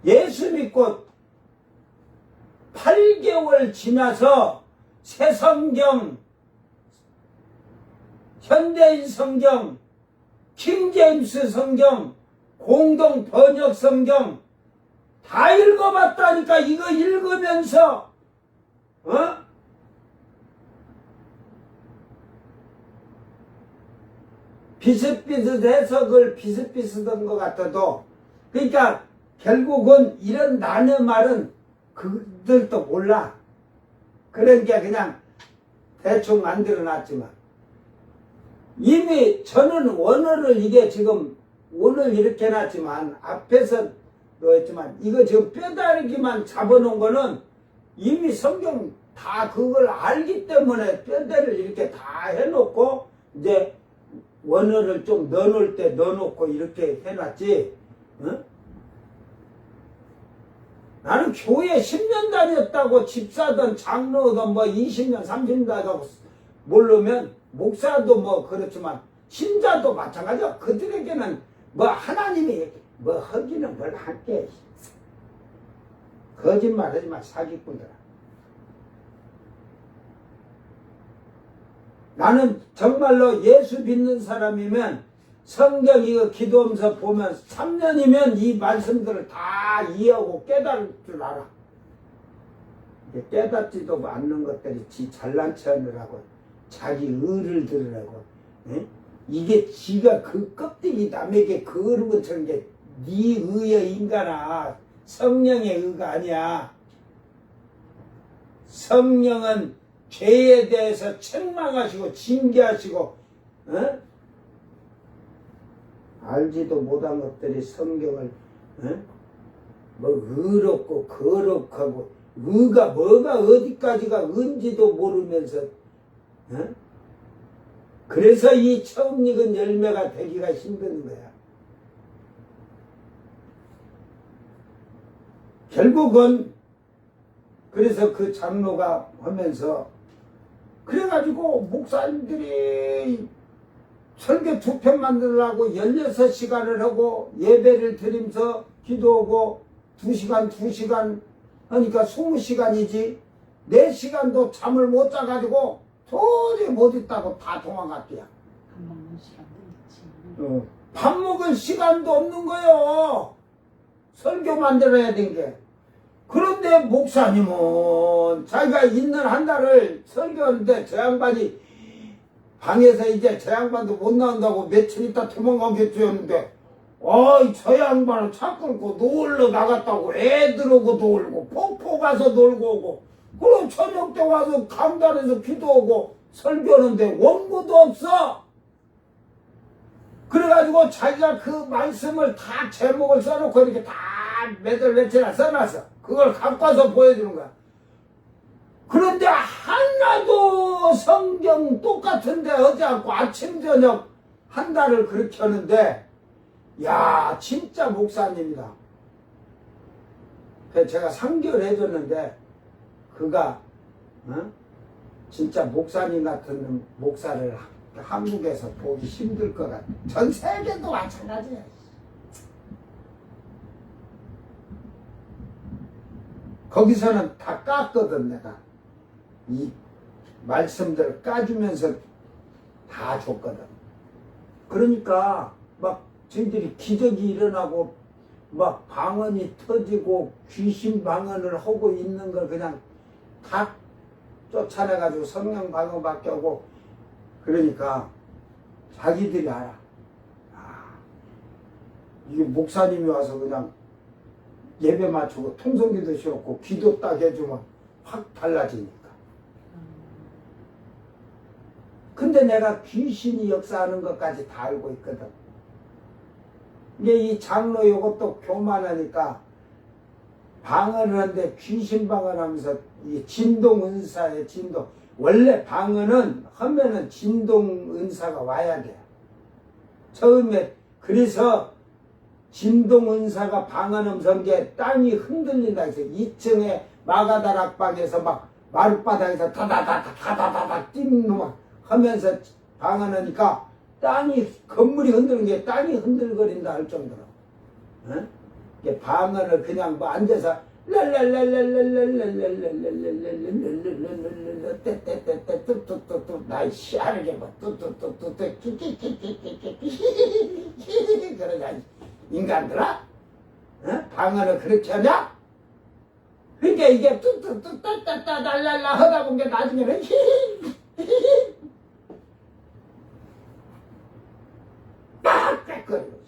예수 믿고 8개월 지나서 새 성경, 현대인 성경, 킹제임스 성경, 공동 번역 성경 다 읽어봤다니까. 이거 읽으면서 비슷비슷 해석을 비슷비슷한 것 같아도, 그러니까 결국은 이런 나의 말은 그들도 몰라. 그러니까 그냥 대충 만들어놨지만, 이미 저는 원어를 이게 지금 오늘 이렇게 해놨지만 앞에서 했지만 이거 지금 뼈다귀만 잡아놓은 거는 이미 성경 다 그걸 알기 때문에 뼈대를 이렇게 다 해놓고 이제 원어를 좀 넣어놓을 때 넣어놓고 이렇게 해놨지. 나는 교회 10년 다녔다고 집사든 장로든 20년 30년 다녔다고 모르면 목사도 그렇지만 신자도 마찬가지야. 그들에게는 하나님이 하기는 뭘 할게. 거짓말 하지 마, 사기꾼들아. 나는 정말로 예수 믿는 사람이면 성경 이거 기도하면서 보면 3년이면 이 말씀들을 다 이해하고 깨달을 줄 알아. 깨닫지도 않는 것들이 지 잘난 체 하느라고 자기 의를 들으라고. 이게 지가 그 껍데기 남에게 그런 것처럼 게 네 의의 인간아. 성령의 의가 아니야. 성령은 죄에 대해서 책망하시고 징계하시고, 알지도 못한 것들이 성경을 의롭고 거룩하고, 의가 뭐가 어디까지가 은지도 모르면서, 그래서 이 처음 익은 열매가 되기가 힘든 거야. 결국은 그래서 그 장로가 하면서 그래가지고 목사님들이 설교 2편 만들려고 16시간을 하고 예배를 드리면서 기도하고 2시간 하니까 20시간이지 4시간도 잠을 못 자가지고 도저히 못 있다고 다 도망갔대요. 밥 먹는 시간도 있지. 밥 먹을 시간도 없는 거요. 설교 만들어야 된 게. 그런데 목사님은 자기가 있는 한 달을 설교하는데 저 양반이 방에서 이제 저 양반도 못 나온다고 며칠 있다 도망가겠죠 했는데 저 양반은 차 끌고 놀러 나갔다고 애들하고 놀고 폭포 가서 놀고 오고 그럼 저녁 때 와서 강단에서 기도하고 설교하는데 원고도 없어. 그래가지고 자기가 그 말씀을 다 제목을 써놓고 이렇게 다 며칠이나 써놨어. 그걸 갖고 와서 보여주는 거야. 그런데 하나도 성경 똑같은데 어제하고 아침 저녁 한 달을 그렇게 하는데 야 진짜 목사님이다. 그래서 제가 상기를 해줬는데 그가 진짜 목사님 같은 목사를 한국에서 보기 힘들 것 같아. 전 세계도 마찬가지야. 거기서는 다 깠거든 내가. 이 말씀들을 까주면서 다 줬거든. 그러니까 막 저희들이 기적이 일어나고 막 방언이 터지고 귀신 방언을 하고 있는 걸 그냥 다 쫓아내가지고 성령 방언밖에 하고 그러니까 자기들이 알아. 이게 목사님이 와서 그냥 예배 맞추고 통성기도 쉬었고 기도 딱 해주면 확 달라지니까. 근데 내가 귀신이 역사하는 것까지 다 알고 있거든. 이게 이 장로 요것도 교만하니까 방언을 하는데 귀신 방언하면서 이 진동 은사의 진동. 원래 방언은 하면은 진동 은사가 와야 돼. 처음에 그래서 진동 은사가 방언하면서 게 땅이 흔들린다 해서 2층에 마가다락방에서 막 마룻바닥에서 다다다다다다다 뛰는 막 하면서 방언하니까 땅이 건물이 흔들는 게 땅이 흔들거린다 할 정도로. 이게 방언을 그냥 뭐 앉아서 나이 시하게 뭐 그러냐 인간들아? 방언을 그렇게 하냐? 그러니까 이게 뚜뚜뚜따따따 날랄라 하다 보니까 나중에는 빽빽거리고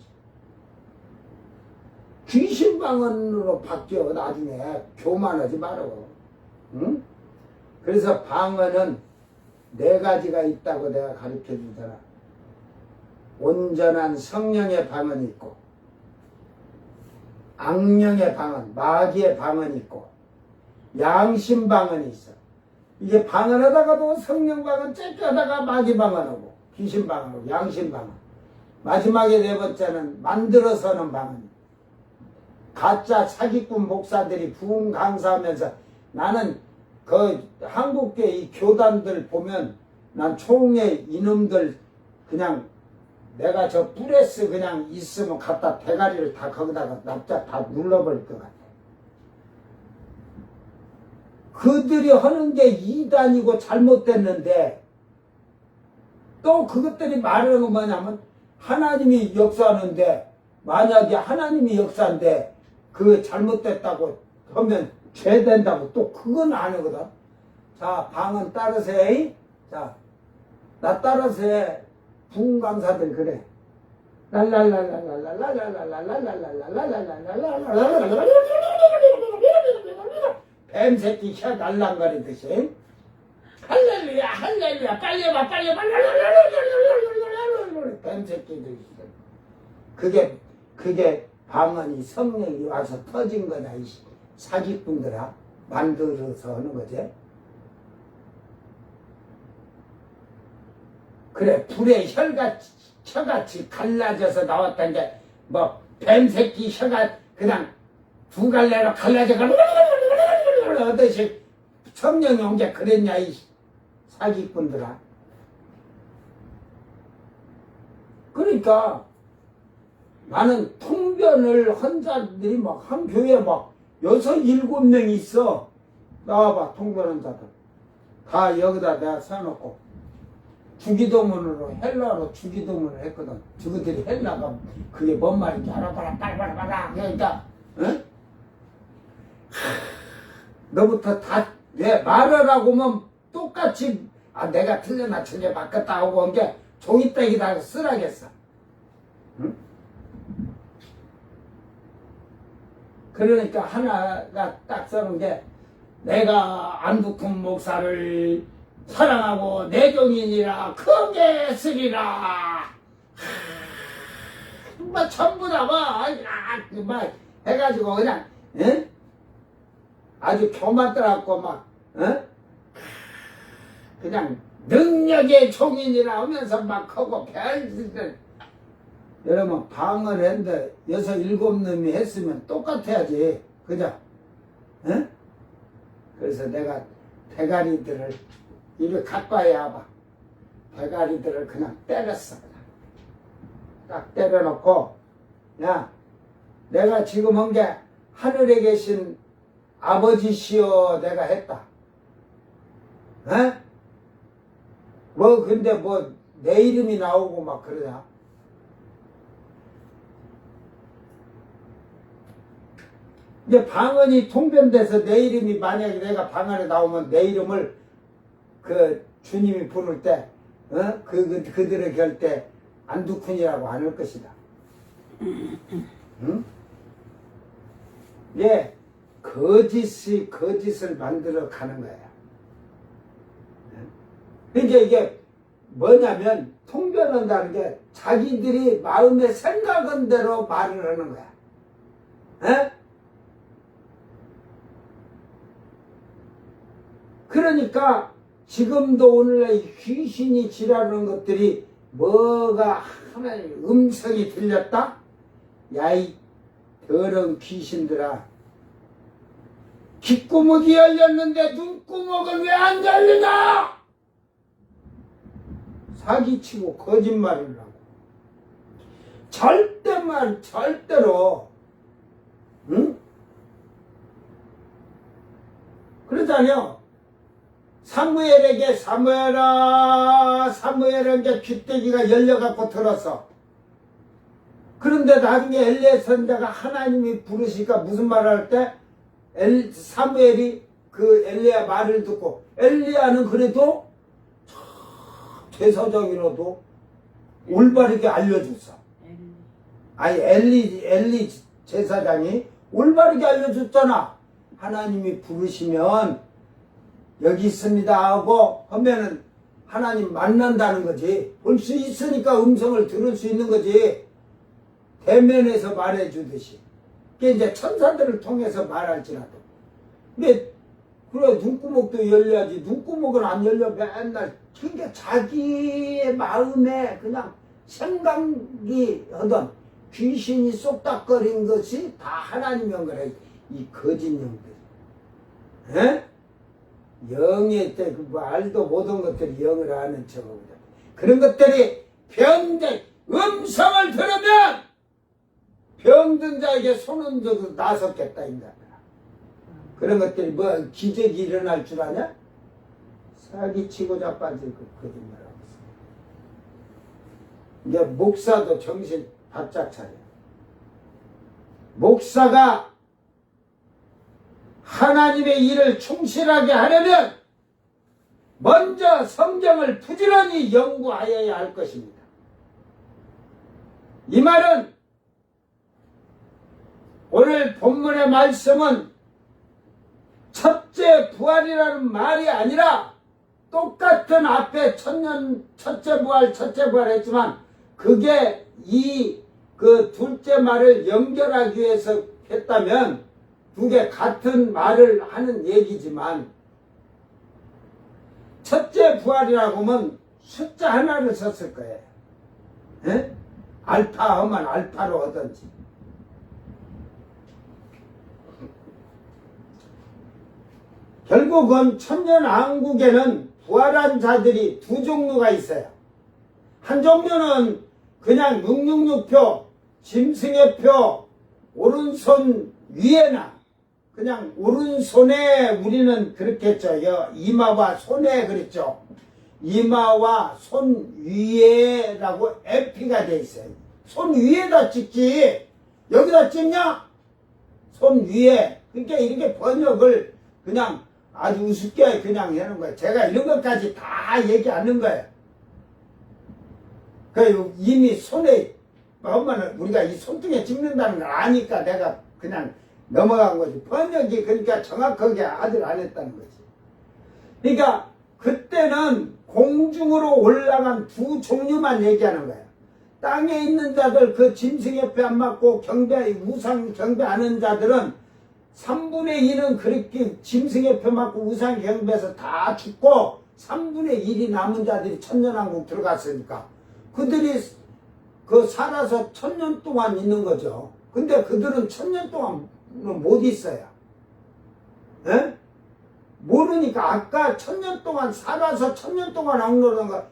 귀신 방언으로 바뀌어 나중에 교만하지 말고. 응? 그래서 방언은 4가지가 있다고 내가 가르쳐 주잖아. 온전한 성령의 방언이 있고 악령의 방언, 마귀의 방언이 있고 양심 방언이 있어. 이게 방언하다가도 성령 방언 째껴하다가 마귀 방언하고 귀신 방언하고 양심 방언. 마지막에 4번째는 만들어서는 방언. 가짜 사기꾼 목사들이 부흥 강사하면서 나는 그 한국계 이 교단들 보면 난 총회 이놈들 그냥 내가 저 프레스 그냥 있으면 갖다 대가리를 다 거기다가 납작 다 눌러버릴 것 같아. 그들이 하는 게 이단이고 잘못됐는데 또 그것들이 말하는 건 뭐냐면 하나님이 역사하는데 만약에 하나님이 역사인데 그게 잘못됐다고 하면 죄 된다고 또 그건 아니거든. 자, 방언 따라서 해. 자, 나 따라서 해. 부흥 강사들 그래. 뱀새끼 혀 날랑거리듯이 할렐루야 할렐루야 빨리 해봐 빨리 해봐 뱀새끼들 그게 방언이 성령이 와서 터진 거다 이 사기꾼들아 만들어서 하는 거지. 그래 불에 혀같이 갈라져서 나왔던 게 뭐 뱀새끼 혀가 그냥 2갈래로 갈라져 하듯이 성령이 온 게 그랬냐 이 사기꾼들아. 그러니까 나는 통변을 한 자들이 막 한 교회에 막 6, 7명 있어. 나와봐, 통변한 자들. 다 여기다 내가 써놓고 주기도문으로 헬라로 주기도문을 했거든. 저것들이 헬라가 그게 뭔 말인지 알아봐라 빨리빨리 그러니까 응? 너부터 다 내 말을 하고 면 똑같이 내가 틀려나 틀려 바꿨다 하고 온 게 종이백에다가 쓰라겠어. 응? 그러니까 하나가 딱 써놓은 게 내가 안두큰 목사를 사랑하고 내종이니라 크게 쓰리라. 뭐 전부 다 막 해가지고 그냥 에? 아주 교만들어갖고 막 그냥 능력의 종이니라 하면서 막 하고 별짓을. 여러분 방을 했는데 6, 7놈이 했으면 똑같아야지. 그죠? 에? 그래서 내가 대가리들을 이리 가까이 와봐. 대가리들을 그냥 때렸어. 그냥. 딱 때려놓고 야 내가 지금 한 게 하늘에 계신 아버지시여 내가 했다. 에? 뭐 근데 뭐 내 이름이 나오고 막 그러냐. 이제 방언이 통변돼서 내 이름이 만약에 내가 방 안에 나오면 내 이름을 그 주님이 부를 때 그들의 결때 안두쿤이라고 안 할 것이다. 응? 예, 거짓을 만들어 가는 거야. 그러니까 이게 뭐냐면 통변한다는 게 자기들이 마음에 생각한 대로 말을 하는 거야. 에? 그러니까 지금도 오늘날 귀신이 지랄하는 것들이 뭐가 하나의 음성이 들렸다? 야이 더러운 귀신들아, 귓구멍이 열렸는데 눈구멍은 왜 안 열리나? 사기치고 거짓말을 하고 절대로 응? 그러잖아요. 사무엘에게 사무엘에게 귀때기가 열려갖고 들었어. 그런데 나중에 엘리야 선자가 하나님이 부르시니까 무슨 말을 할 때 사무엘이 그 엘리야 말을 듣고 엘리야는 그래도 제사장이라도 올바르게 알려줬어. 아니 엘리 제사장이 올바르게 알려줬잖아. 하나님이 부르시면 여기 있습니다 하고 하면은 하나님 만난다는 거지. 볼 수 있으니까 음성을 들을 수 있는 거지. 대면에서 말해주듯이. 그게 이제 천사들을 통해서 말할지라도. 근데 그래 눈구멍도 열려야지. 눈구멍은 안 열려. 맨날 그러니까 자기의 마음에 그냥 생각이 하던 귀신이 쏙닥거린 것이 다 하나님 영거래. 이 거짓 영들. 에? 영의 때 그 말도 못한 것들이 영을 아는 척하고 그런 것들이 병든 음성을 들으면 병든 자에게 손은 져도 나섰겠다 인간들아. 그런 것들이 뭐 기적이 일어날 줄 아냐? 사기치고 자빠질 그 거짓말하고 있어. 이제 목사도 정신 바짝 차려. 목사가 하나님의 일을 충실하게 하려면 먼저 성경을 부지런히 연구하여야 할 것입니다. 이 말은 오늘 본문의 말씀은 첫째 부활이라는 말이 아니라 똑같은 앞에 첫째 부활 했지만 그게 그 둘째 말을 연결하기 위해서 했다면 두 개 같은 말을 하는 얘기지만 첫째 부활이라고 하면 숫자 하나를 썼을 거예요. 에? 알파 하면 알파로 하든지. 결국은 천년왕국에는 부활한 자들이 두 종류가 있어요. 한 종류는 그냥 666표, 짐승의 표, 오른손 위에나 그냥 오른손에 우리는 그렇게 했죠. 이마와 손에 그랬죠. 이마와 손 위에라고 에피가 돼 있어요. 손 위에다 찍지 여기다 찍냐? 손 위에. 그러니까 이렇게 번역을 그냥 아주 우습게 그냥 하는 거예요. 제가 이런 것까지 다 얘기하는 거예요. 그 이미 손에 엄마는 우리가 이 손등에 찍는다는 걸 아니까 내가 그냥 넘어간 거지. 번역이 그러니까 정확하게 아들 안 했다는 거지. 그러니까 그때는 공중으로 올라간 두 종류만 얘기하는 거예요. 땅에 있는 자들 그 짐승 옆에 안 맞고 경배 우상 경배하는 자들은 3분의 1은 그렇게 짐승 옆에 맞고 우상 경배해서 다 죽고 3분의 1이 남은 자들이 천년왕국 들어갔으니까 그들이 그 살아서 1000년 동안 있는 거죠. 근데 그들은 1000년 동안 못 있어요. 예? 모르니까 아까 1000년 동안 살아서 1000년 동안 왕노릇한 거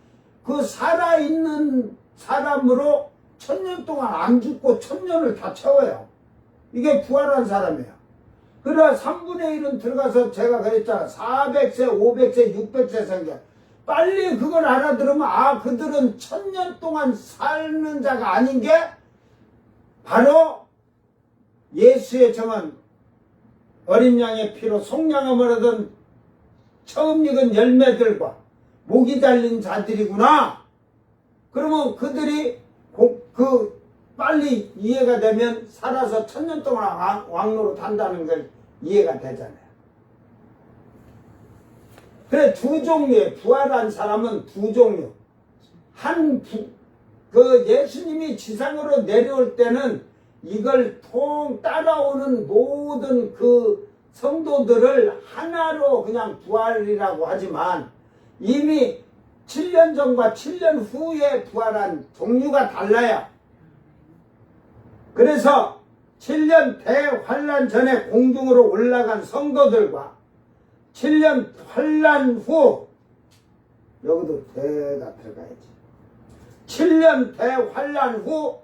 그 살아있는 사람으로 1000년 동안 안 죽고 1000년을 다 채워요. 이게 부활한 사람이에요. 그래 3분의 1은 들어가서 제가 그랬잖아. 400세, 500세, 600세 성경. 빨리 그걸 알아들으면 아 그들은 1000년 동안 사는 자가 아닌 게 바로 예수의 정한 어린 양의 피로 속량함을 얻은 처음 익은 열매들과 목이 달린 자들이구나. 그러면 그들이 빨리 이해가 되면 살아서 1000년 동안 왕노릇 한다는 걸 이해가 되잖아요. 그래 두 종류의 부활한 사람은 두 종류. 그 예수님이 지상으로 내려올 때는 이걸 따라오는 모든 그 성도들을 하나로 그냥 부활이라고 하지만 이미 7년 전과 7년 후에 부활한 종류가 달라요. 그래서 7년 대환란 전에 공중으로 올라간 성도들과 7년 환란 후 여기도 대가 들어가야지. 7년 대환란 후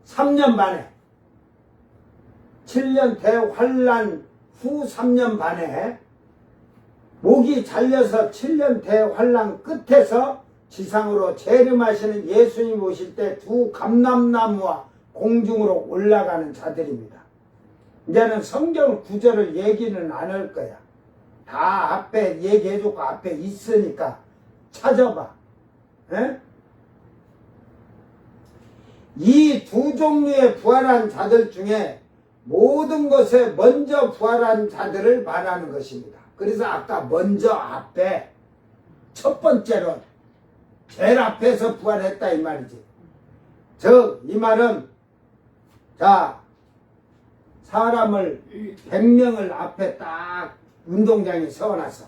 3년 반에 7년 대환란 후 3년 반에 목이 잘려서 7년 대환란 끝에서 지상으로 재림하시는 예수님 오실 때 두 감람나무와 공중으로 올라가는 자들입니다. 이제는 성경 구절을 얘기는 안 할 거야. 다 앞에 얘기해줬고 앞에 있으니까 찾아봐. 이 두 종류의 부활한 자들 중에 모든 것에 먼저 부활한 자들을 말하는 것입니다. 그래서 아까 먼저 앞에 첫 번째로 제일 앞에서 부활했다 이 말이지. 이 말은 자 사람을 100명을 앞에 딱 운동장에 세워놨어.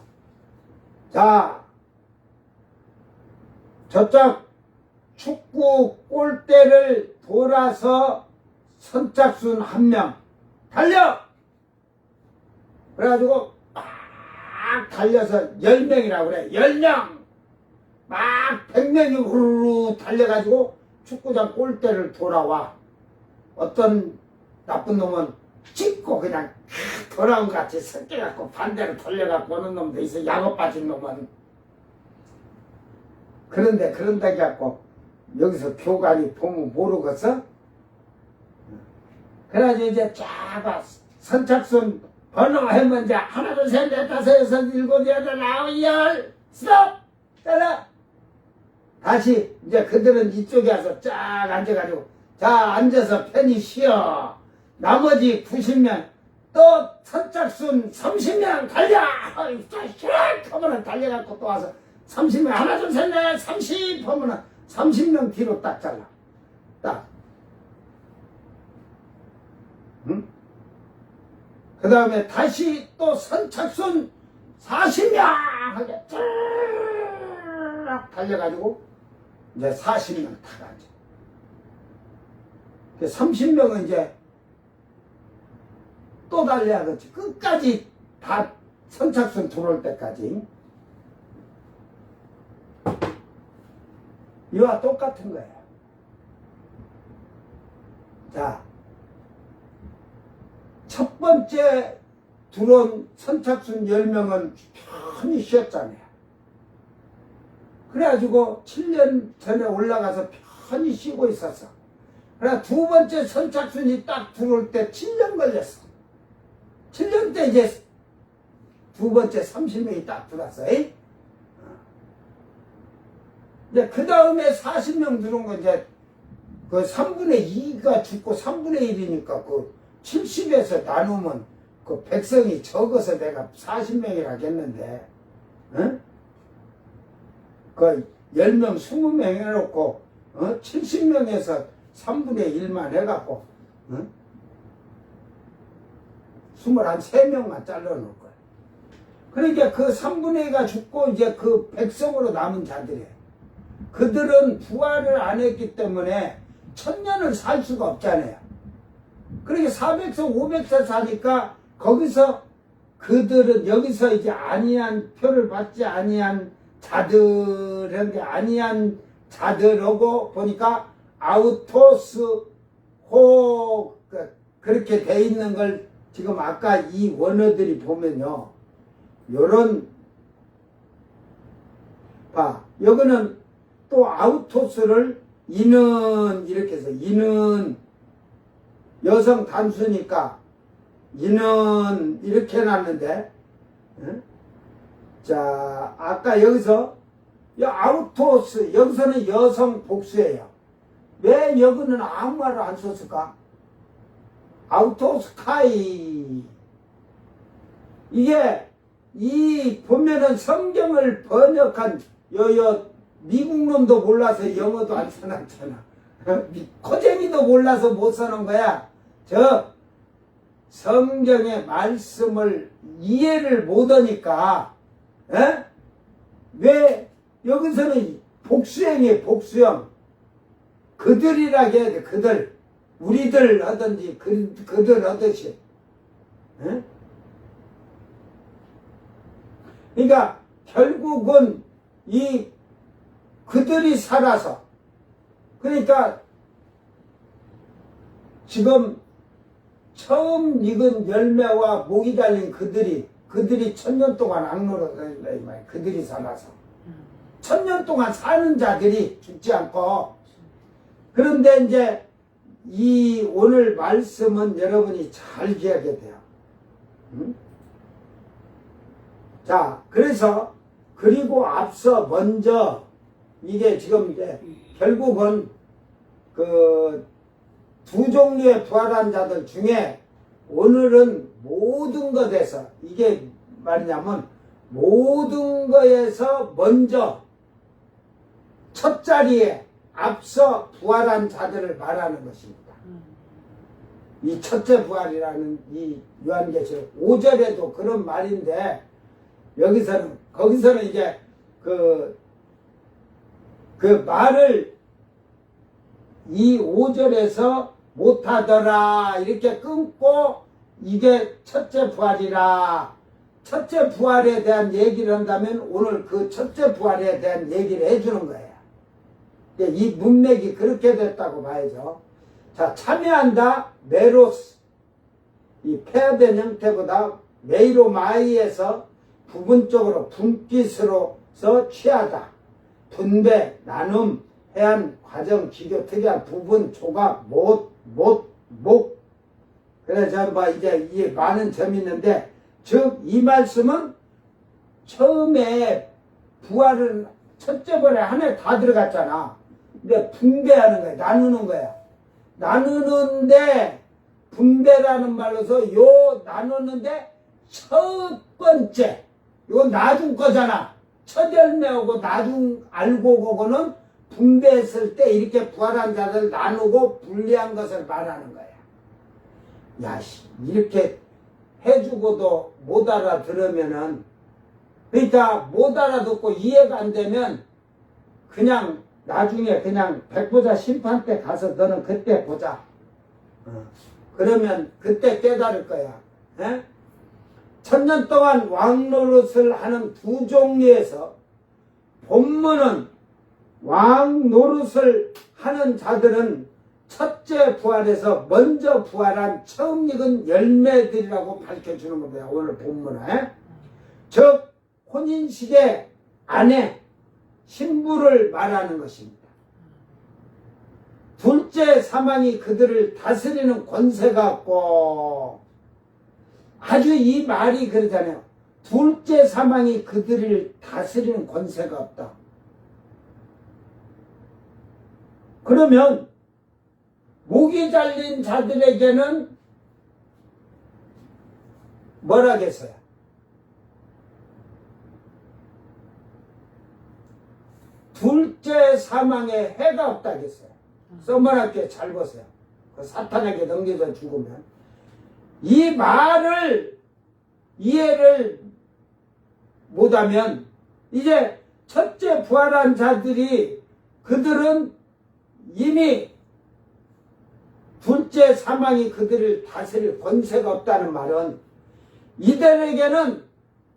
자 저쪽 축구 골대를 돌아서 선착순 1명 달려! 그래가지고 막 달려서 10명이라고 그래. 10명! 막 100명이 후루루 달려가지고 축구장 골대를 돌아와. 어떤 나쁜 놈은 찍고 그냥 돌아온 것 같이 섞여갖고 반대로 돌려갖고 오는 놈도 있어. 약업 빠진 놈은. 그런데 그런다고 해갖고 여기서 교관이 보면 모르겠어? 그래가지고 이제 쫙 선착순 번호 하면 이제 하나 둘 셋 넷 다섯 여섯 일곱 여덟 아홉 열 스톱! 잘라! 다시 이제 그들은 이쪽에 와서 쫙 앉아가지고 자 앉아서 편히 쉬어. 나머지 90명 또 선착순 30명 달려! 하면은 달려갖고 또 와서 30명 하나 둘 셋 넷 30 하면은 30명 뒤로 딱 잘라. 딱. 응? 그 다음에 다시 또 선착순 40명 하게 쫙 달려가지고 이제 40명 다 가죠. 30명은 이제 또 달려야겠지. 끝까지 다 선착순 들어올 때까지. 이와 똑같은 거예요. 자, 첫 번째 들어온 선착순 10명은 편히 쉬었잖아요. 그래가지고 7년 전에 올라가서 편히 쉬고 있었어. 그래 두 번째 선착순이 딱 들어올 때 7년 걸렸어. 7년 때 이제 두 번째 30명이 딱 들어왔어. 근데 그 다음에 40명 들어온 거 이제 그 3분의 2가 죽고 3분의 1이니까 그 70에서 나누면 그 백성이 적어서 내가 40명이라 했는데, 응? 그 10명, 20명 해놓고, 70명에서 3분의 1만 해갖고, 23명만 잘라놓을 거야. 그러니까 그 3분의 2가 죽고 이제 그 백성으로 남은 자들이에요. 그들은 부활을 안 했기 때문에 1000년을 살 수가 없잖아요. 그러니까 400세, 500세 사니까 거기서 그들은 여기서 이제 아니한 표를 받지 아니한 자들한테 아니한 자들하고 보니까 아우토스 호 그렇게 돼 있는 걸 지금 아까 이 원어들이 보면요. 요런 봐. 여기는 또 아우토스를 이는 이렇게 해서 이는 여성 단수니까 이는 이렇게 해놨는데 자 아까 여기서 아우토스 여기서는 여성 복수예요. 왜 여기는 아무 말을 안 썼을까? 아우토스카이 이게 이 보면은 성경을 번역한 미국 놈도 몰라서 영어도 안 써놨잖아. 코쟁이도 몰라서 못 써놓은 거야. 저 성경의 말씀을 이해를 못하니까 왜 여기서는 복수형이에요. 복수형. 그들이라 해야 돼. 그들. 우리들 하든지 그들 하듯이. 그러니까 결국은 이 그들이 살아서 그러니까 지금 처음 익은 열매와 목이 달린 그들이 1000년 동안 악노로 다닌다 이 말이야. 그들이 살아서 1000년 동안 사는 자들이 죽지 않고 그런데 이제 이 오늘 말씀은 여러분이 잘 기억해야 돼요. 자, 그래서 그리고 앞서 먼저 이게 지금 이제 결국은 그 두 종류의 부활한 자들 중에 오늘은 모든 것에서 이게 말이냐면 모든 것에서 먼저 첫 자리에 앞서 부활한 자들을 말하는 것입니다. 이 첫째 부활이라는 이 요한계시록 5절에도 그런 말인데 거기서는 이제 그 말을 이 5절에서 못하더라 이렇게 끊고 이게 첫째 부활이라 첫째 부활에 대한 얘기를 한다면 오늘 그 첫째 부활에 대한 얘기를 해주는 거예요. 이 문맥이 그렇게 됐다고 봐야죠. 자, 참여한다 메로스 이 폐하된 형태보다 메이로마이에서 부분적으로 분깃으로서 취하다 분배, 나눔, 해안, 과정, 기교, 특이한 부분, 조각, 못, 목. 그래서 뭐 이제 이 많은 점이 있는데, 즉, 이 말씀은 처음에 부활은 첫째 번에 한 해 다 들어갔잖아. 근데 분배하는 거야. 나누는 거야. 나누는데, 분배라는 말로서 나누는데, 첫 번째. 이건 나중 거잖아. 첫 열매하고 나중 알고 그거는 분배했을 때 이렇게 부활한 자들 나누고 분리한 것을 말하는 거야. 야, 이렇게 해주고도 못 알아들으면은, 그러니까 못 알아듣고 이해가 안 되면 그냥 나중에 그냥 백보자 심판 때 가서 너는 그때 보자. 그러면 그때 깨달을 거야. 1000년 동안 왕노릇을 하는 두 종류에서 본문은 왕 노릇을 하는 자들은 첫째 부활에서 먼저 부활한 처음 익은 열매들이라고 밝혀주는 겁니다. 오늘 본문에. 즉 혼인시대 아내 신부를 말하는 것입니다. 둘째 사망이 그들을 다스리는 권세가 없고, 아주 이 말이 그러잖아요. 둘째 사망이 그들을 다스리는 권세가 없다. 그러면 목이 잘린 자들에게는 뭐라겠어요? 둘째 사망에 해가 없다겠어요. 써머나게 잘 보세요. 그 사탄에게 넘겨져 죽으면 이 말을 이해를 못하면 이제 첫째 부활한 자들이 그들은 이미 둘째 사망이 그들을 다스릴 권세가 없다는 말은 이들에게는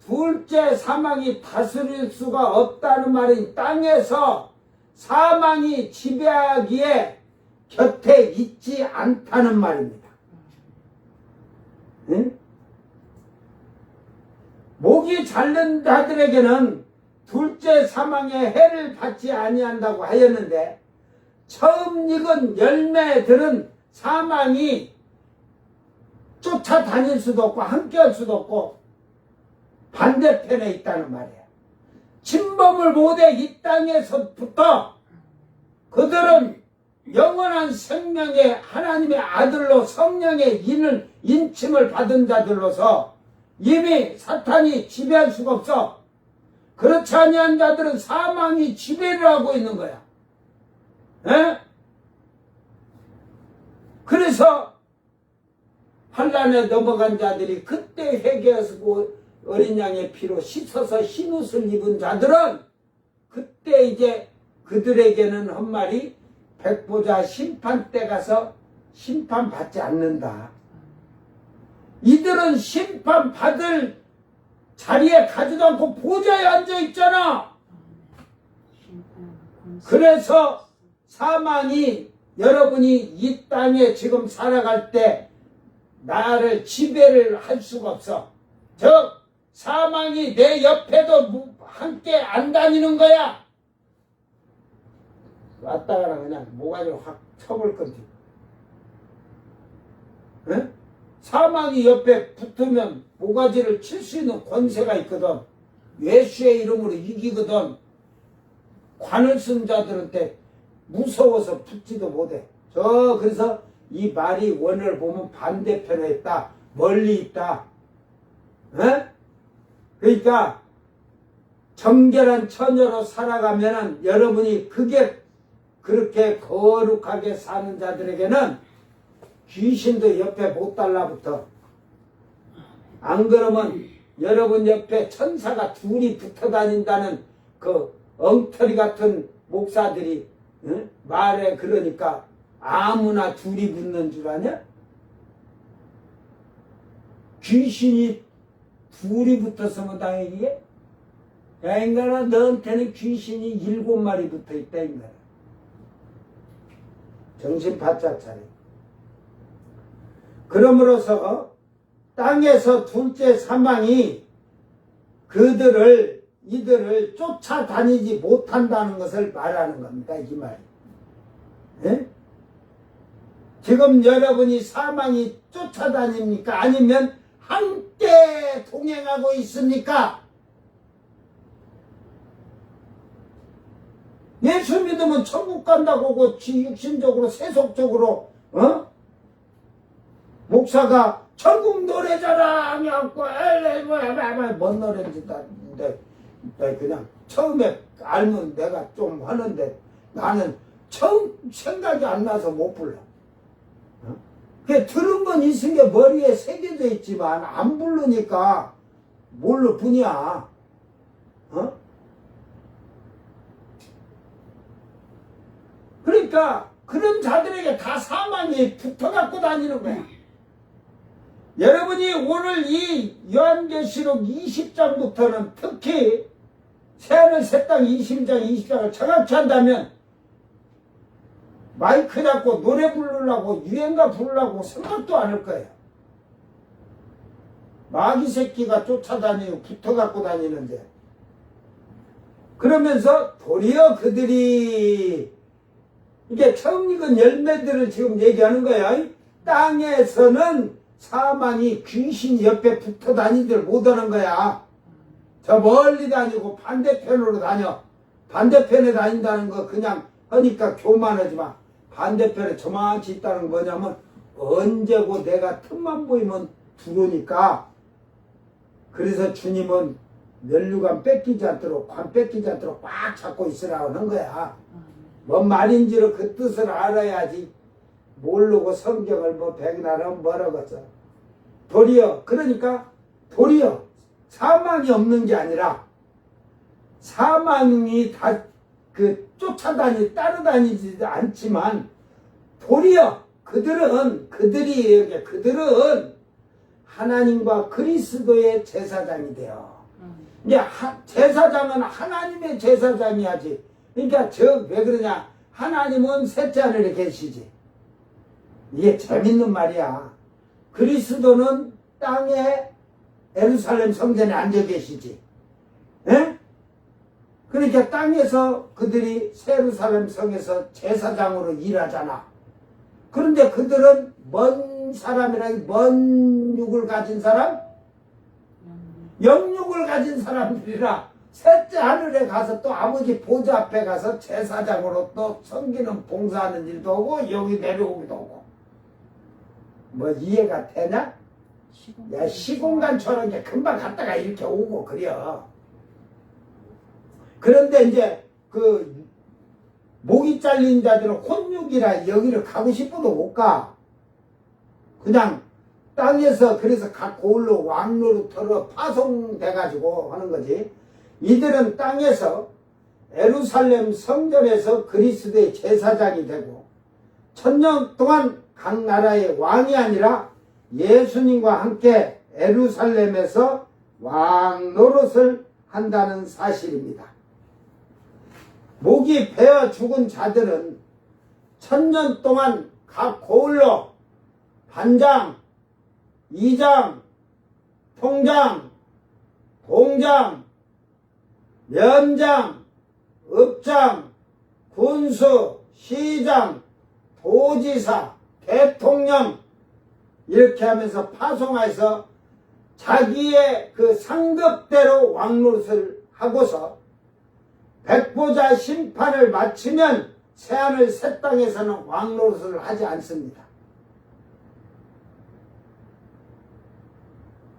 둘째 사망이 다스릴 수가 없다는 말은 땅에서 사망이 지배하기에 곁에 있지 않다는 말입니다. 응? 목이 잘린 자들에게는 둘째 사망의 해를 받지 아니한다고 하였는데 처음 익은 열매들은 사망이 쫓아다닐 수도 없고 함께할 수도 없고 반대편에 있다는 말이에요. 침범을 못해 이 땅에서부터 그들은 영원한 생명의 하나님의 아들로 성령의 인침을 받은 자들로서 이미 사탄이 지배할 수가 없어. 그렇지 아니한 자들은 사망이 지배를 하고 있는 거야. 에? 그래서 환난에 넘어간 자들이 그때 회개하고 어린 양의 피로 씻어서 흰 옷을 입은 자들은 그때 이제 그들에게는 한 말이 백보자 심판 때 가서 심판받지 않는다. 이들은 심판받을 자리에 가지도 않고 보좌에 앉아 있잖아. 그래서 사망이 여러분이 이 땅에 지금 살아갈 때 나를 지배를 할 수가 없어. 즉 사망이 내 옆에도 함께 안 다니는 거야. 왔다가나 그냥 모가지를 확 쳐볼 건데. 에? 사망이 옆에 붙으면 모가지를 칠 수 있는 권세가 있거든. 예수의 이름으로 이기거든. 관을 쓴 자들한테 무서워서 붙지도 못해. 그래서 이 말이 원을 보면 반대편에 있다. 멀리 있다. 에? 그러니까 정결한 처녀로 살아가면은 여러분이 그게 그렇게 거룩하게 사는 자들에게는 귀신도 옆에 못 달라붙어. 안 그러면 여러분 옆에 천사가 둘이 붙어 다닌다는 그 엉터리 같은 목사들이 말해. 그러니까 아무나 둘이 붙는 줄 아냐? 귀신이 둘이 붙었으면 다행이게? 야 인간아, 너한테는 귀신이 7마리 붙어있다 인간아. 정신 바짝 차려. 그러므로서 땅에서 둘째 사망이 이들을 쫓아다니지 못한다는 것을 말하는 겁니다. 이 말. 예? 지금 여러분이 사망이 쫓아다닙니까? 아니면 함께 동행하고 있습니까? 예수 믿으면 천국 간다고 하고 육신적으로 세속적으로 목사가 천국 노래자랑 하고 뭔 노래인지 나 그냥 처음에 알면 내가 좀 하는데 나는 처음 생각이 안 나서 못 불러. 그 들은 건 있은 게 머리에 새겨져 있지만 안 부르니까 뭘로 부냐? 그러니까 그런 자들에게 다 사망이 붙어갖고 다니는 거야. 여러분이 오늘 이 요한계시록 20장부터는 특히 새하늘 새 땅 20장 20장을 정확히 한다면 마이크 잡고 노래 부르려고 유행가 부르려고 생각도 안 할 거예요. 마귀 새끼가 쫓아다니고 붙어갖고 다니는데, 그러면서 도리어 그들이 이게 처음 익은 열매들을 지금 얘기하는 거야. 땅에서는 사망이 귀신 옆에 붙어 다니들 못하는 거야. 저 멀리 다니고 반대편으로 다녀. 반대편에 다닌다는 거 그냥 하니까 교만하지 마. 반대편에 저만치 있다는 거 뭐냐면 언제고 내가 틈만 보이면 들어오니까, 그래서 주님은 면류관 뺏기지 않도록, 관 뺏기지 않도록 꽉 잡고 있으라고 하는 거야. 뭔 말인지를 그 뜻을 알아야지. 모르고 성경을 뭐 백날은 뭐라고서. 도리어, 그러니까 도리어 사망이 없는 게 아니라 사망이 다 따라다니지 않지만, 도리어 그들이 하나님과 그리스도의 제사장이 돼요. 이제 제사장은 하나님의 제사장이야지. 그러니까 왜 그러냐? 하나님은 셋째 하늘에 계시지. 이게 재밌는 말이야. 그리스도는 땅에 예루살렘 성전에 앉아 계시지. 예? 그러니까 땅에서 그들이 예루살렘 성에서 제사장으로 일하잖아. 그런데 그들은 먼 사람이라, 먼 육을 가진 사람? 영육을 가진 사람들이라 셋째 하늘에 가서 또 아버지 보좌 앞에 가서 제사장으로 또 섬기는 봉사하는 일도 하고 여기 내려오기도 하고. 뭐 이해가 되냐? 야, 시공간처럼 이제 금방 갔다가 이렇게 오고 그래요. 그런데 이제 목이 잘린 자들은 혼육이라 여기를 가고 싶어도 못 가. 그냥 땅에서 그래서 각 고을로 왕노릇으로 파송돼가지고 하는 거지. 이들은 땅에서 예루살렘 성전에서 그리스도의 제사장이 되고 1000년 동안 각 나라의 왕이 아니라 예수님과 함께 예루살렘에서 왕 노릇을 한다는 사실입니다. 목이 베어 죽은 자들은 1000년 동안 각 고을로 반장, 이장, 통장, 공장, 면장, 읍장, 군수, 시장, 도지사, 대통령 이렇게 하면서 파송해서 자기의 그 상급대로 왕노릇을 하고서 백보자 심판을 마치면 새하늘 새 땅에서는 왕노릇을 하지 않습니다.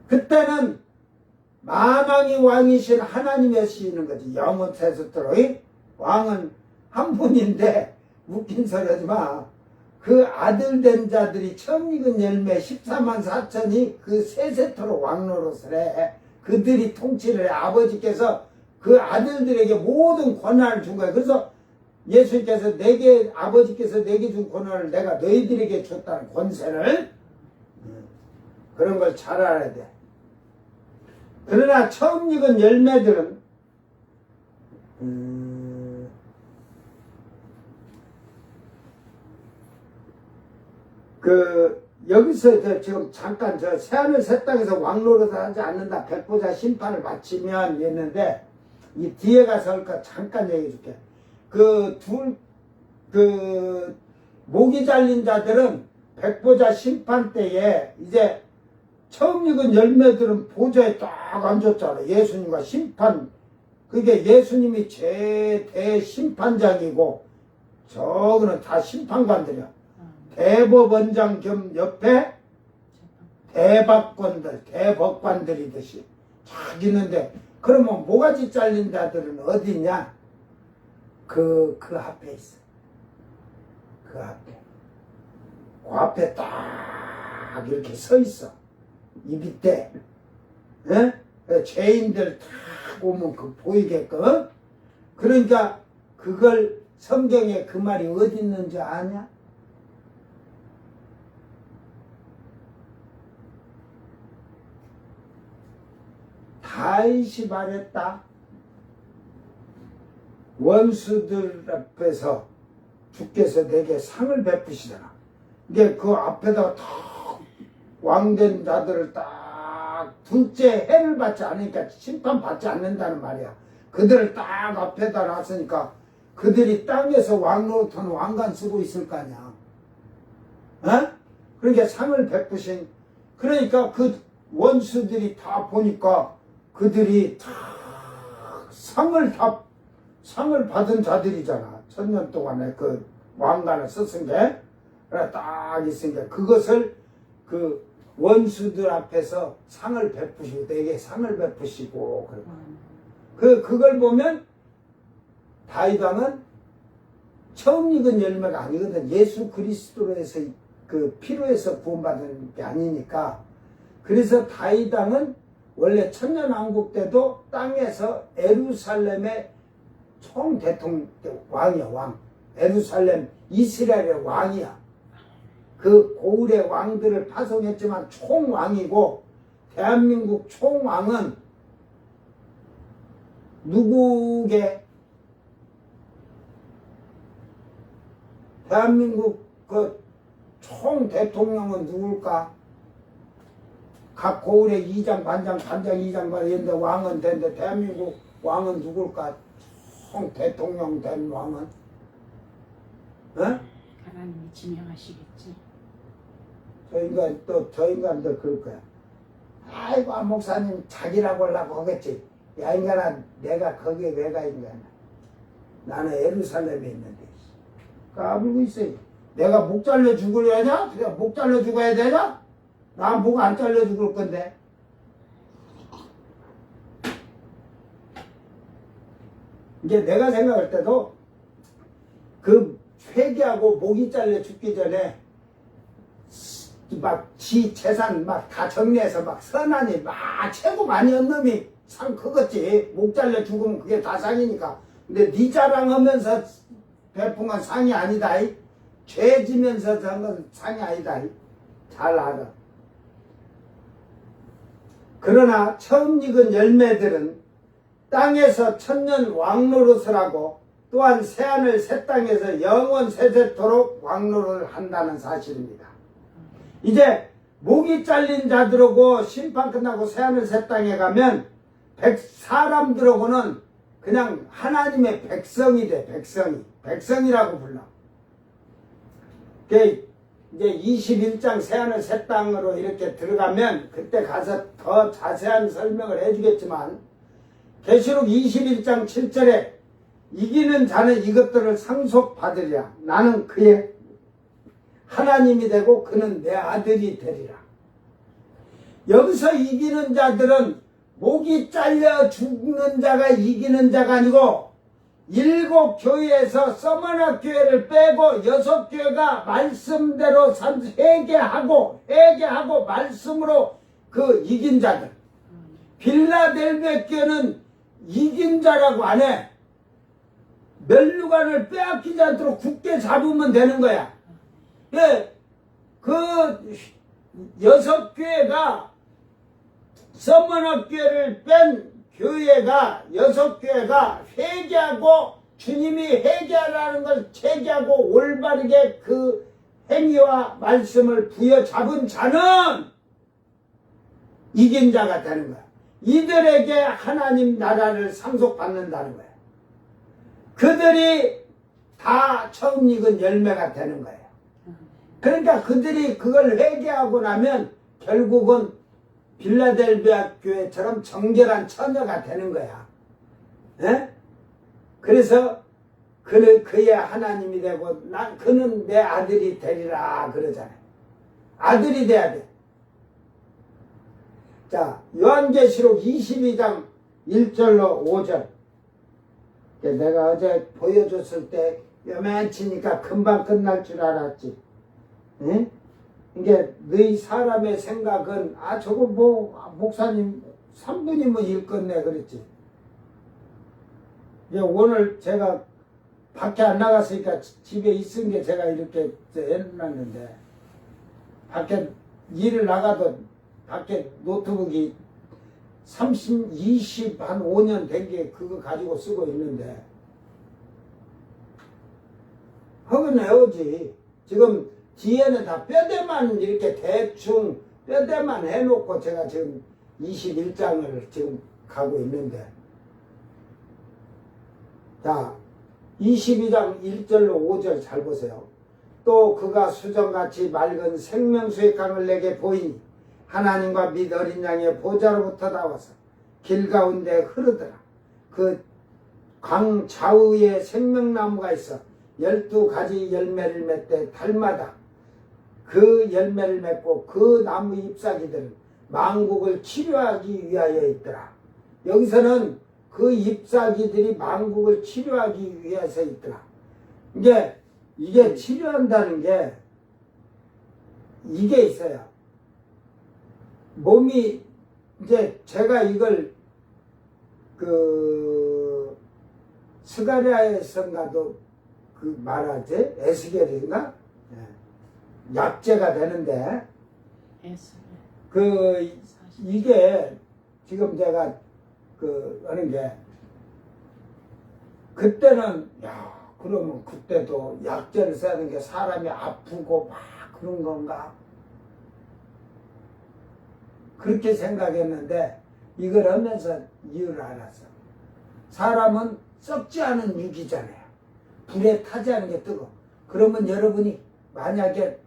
그때는 만왕이 왕이신 하나님이시는 거지. 영원세수토록 왕은 한 분인데 웃긴 소리 하지 마. 그 아들 된 자들이 처음 익은 열매 14만 4천이 그 세세토록 왕노릇을 해. 그들이 통치를 해. 아버지께서 그 아들들에게 모든 권한을 준 거예요. 그래서 예수님께서 아버지께서 내게 준 권한을 내가 너희들에게 줬다는 권세를, 그런 걸 잘 알아야 돼. 그러나 처음 익은 열매들은 여기서 지금 잠깐 새하늘 새 땅에서 왕노릇을 하지 않는다, 백보자 심판을 마치면 했는데, 이 뒤에 가서 할까 잠깐 얘기해 줄게. 목이 잘린 자들은 백보자 심판 때에 이제 처음 익은 열매들은 보좌에 딱 앉았잖아. 예수님과 심판. 그게 예수님이 최대 심판장이고 저거는 다 심판관들이야. 대법원장 겸 옆에 대법관들이듯이 쫙 있는데, 그러면 모가지 잘린 자들은 어디냐? 그 앞에 있어. 그 앞에 딱 이렇게 서 있어. 이 밑에. 예? 죄인들 다 오면 보이게끔. 그러니까 그걸 성경에 그 말이 어디 있는지 아냐? 다윗이 말했다. 원수들 앞에서 주께서 내게 상을 베푸시더라. 이게 그 앞에다가 탁 왕된 자들을 딱 둘째 해를 받지 않으니까 심판 받지 않는다는 말이야. 그들을 딱 앞에다 놨으니까 그들이 땅에서 왕 노릇하는 왕관 쓰고 있을 거 아니야. 어? 그러니까 상을 베푸신, 그러니까 그 원수들이 다 보니까 그들이 다 상을 받은 자들이잖아. 1000년 동안에 그 왕관을 썼은 게, 딱 있은 게, 그것을 그 원수들 앞에서 상을 베푸시고, 내게 상을 베푸시고, 그걸 보면 다윗 왕은 처음 익은 열매가 아니거든. 예수 그리스도로에서 그 피로에서 구원받은 게 아니니까. 그래서 다윗 왕은 원래 천년왕국 때도 땅에서 에루살렘의 총 대통령 왕이야. 왕. 에루살렘 이스라엘의 왕이야. 그 고을의 왕들을 파송했지만 총왕이고, 대한민국 총왕은 누구게? 대한민국 그 총 대통령은 누굴까? 각 고을의 2장, 반장, 2장, 이런데 왕은 된데, 대한민국 왕은 누굴까? 총 대통령 된 왕은? 어? 하나님이 지명하시겠지. 저 인간도 그럴 거야. 아이고, 안 목사님 자기라고 하려고 하겠지. 야, 인간아, 내가 거기에 왜 가, 인간아. 나는 예루살렘에 있는데. 까불고 있어요. 내가 목 잘려 죽으려 하냐? 그냥 목 잘려 죽어야 되냐? 나 목 안 잘려 죽을 건데. 이게 내가 생각할 때도 그 회개하고 목이 잘려 죽기 전에 막 지 재산 막 다 정리해서 막 선하니 막 최고 많이 한 놈이 상 크겠지. 목 잘려 죽으면 그게 다 상이니까. 근데 네 자랑하면서 베푼 건 상이 아니다. 죄 지면서 한 건 상이 아니다. 잘 알아. 그러나 처음 익은 열매들은 땅에서 천년 왕노릇을 하고, 또한 새하늘 새 땅에서 영원 세세토록 왕노릇을 한다는 사실입니다. 이제 목이 잘린 자들하고 심판 끝나고 새하늘 새 땅에 가면 사람들하고는 그냥 하나님의 백성이 돼. 백성이라고 불러. 이제 21장 새하늘 새 땅으로 이렇게 들어가면 그때 가서 더 자세한 설명을 해주겠지만, 계시록 21장 7절에 이기는 자는 이것들을 상속받으리라. 나는 그의 하나님이 되고 그는 내 아들이 되리라. 여기서 이기는 자들은 목이 잘려 죽는 자가 이기는 자가 아니고, 7 교회에서 서머나 교회를 빼고 6 교회가 말씀대로 회개하고 말씀으로 그 이긴 자들. 빌라델베 교회는 이긴 자라고 안 해. 멸류관을 빼앗기지 않도록 굳게 잡으면 되는 거야. 예, 그 6 교회가 서머나 교회를 뺀 교회가 6 교회가 회개하고 주님이 회개하라는 걸 회개하고 올바르게 그 행위와 말씀을 부여잡은 자는 이긴 자가 되는 거야. 이들에게 하나님 나라를 상속받는다는 거야. 그들이 다 처음 익은 열매가 되는 거예요. 그러니까 그들이 그걸 회개하고 나면 결국은 빌라델비아 교회처럼 정결한 처녀가 되는 거야. 에? 그래서 그의 하나님이 되고 그는 내 아들이 되리라 그러잖아요. 아들이 돼야 돼. 자, 요한계시록 22장 1절로 5절. 내가 어제 보여줬을 때 요만치니까 금방 끝날 줄 알았지. 응? 이게 너희 사람의 생각은 저거 뭐 목사님 3분이면 읽겠네 그랬지. 이제 오늘 제가 밖에 안 나갔으니까 집에 있은 게 제가 이렇게 해놨는데, 밖에 일을 나가도 밖에 노트북이 30, 20, 한 5년 된 게 그거 가지고 쓰고 있는데, 허그내오지. 지금 뒤에는 다 뼈대만 이렇게 대충 뼈대만 해놓고 제가 지금 21장을 지금 가고 있는데, 자 22장 1절로 5절 잘 보세요. 또 그가 수정같이 맑은 생명수의 강을 내게 보이니 하나님과 및 어린 양의 보좌로부터 나와서 길 가운데 흐르더라. 그 강 좌우에 생명나무가 있어 12가지 열매를 맺되 달마다 그 열매를 맺고 그 나무 잎사귀들은 만국을 치료하기 위하여 있더라. 여기서는 그 잎사귀들이 만국을 치료하기 위해서 있더라. 이게 치료한다는 게 이게 있어요. 몸이 이제 제가 이걸 그 스가랴에서인가도 그 말하지 에스겔인가 약재가 되는데 그 이게 지금 제가 그 하는 게 그때는 야 그러면 그때도 약재를 써야 하는 게 사람이 아프고 막 그런 건가 그렇게 생각했는데 이걸 하면서 이유를 알았어. 사람은 썩지 않은 육이잖아요. 불에 타지 않은 게 뜨거. 그러면 여러분이 만약에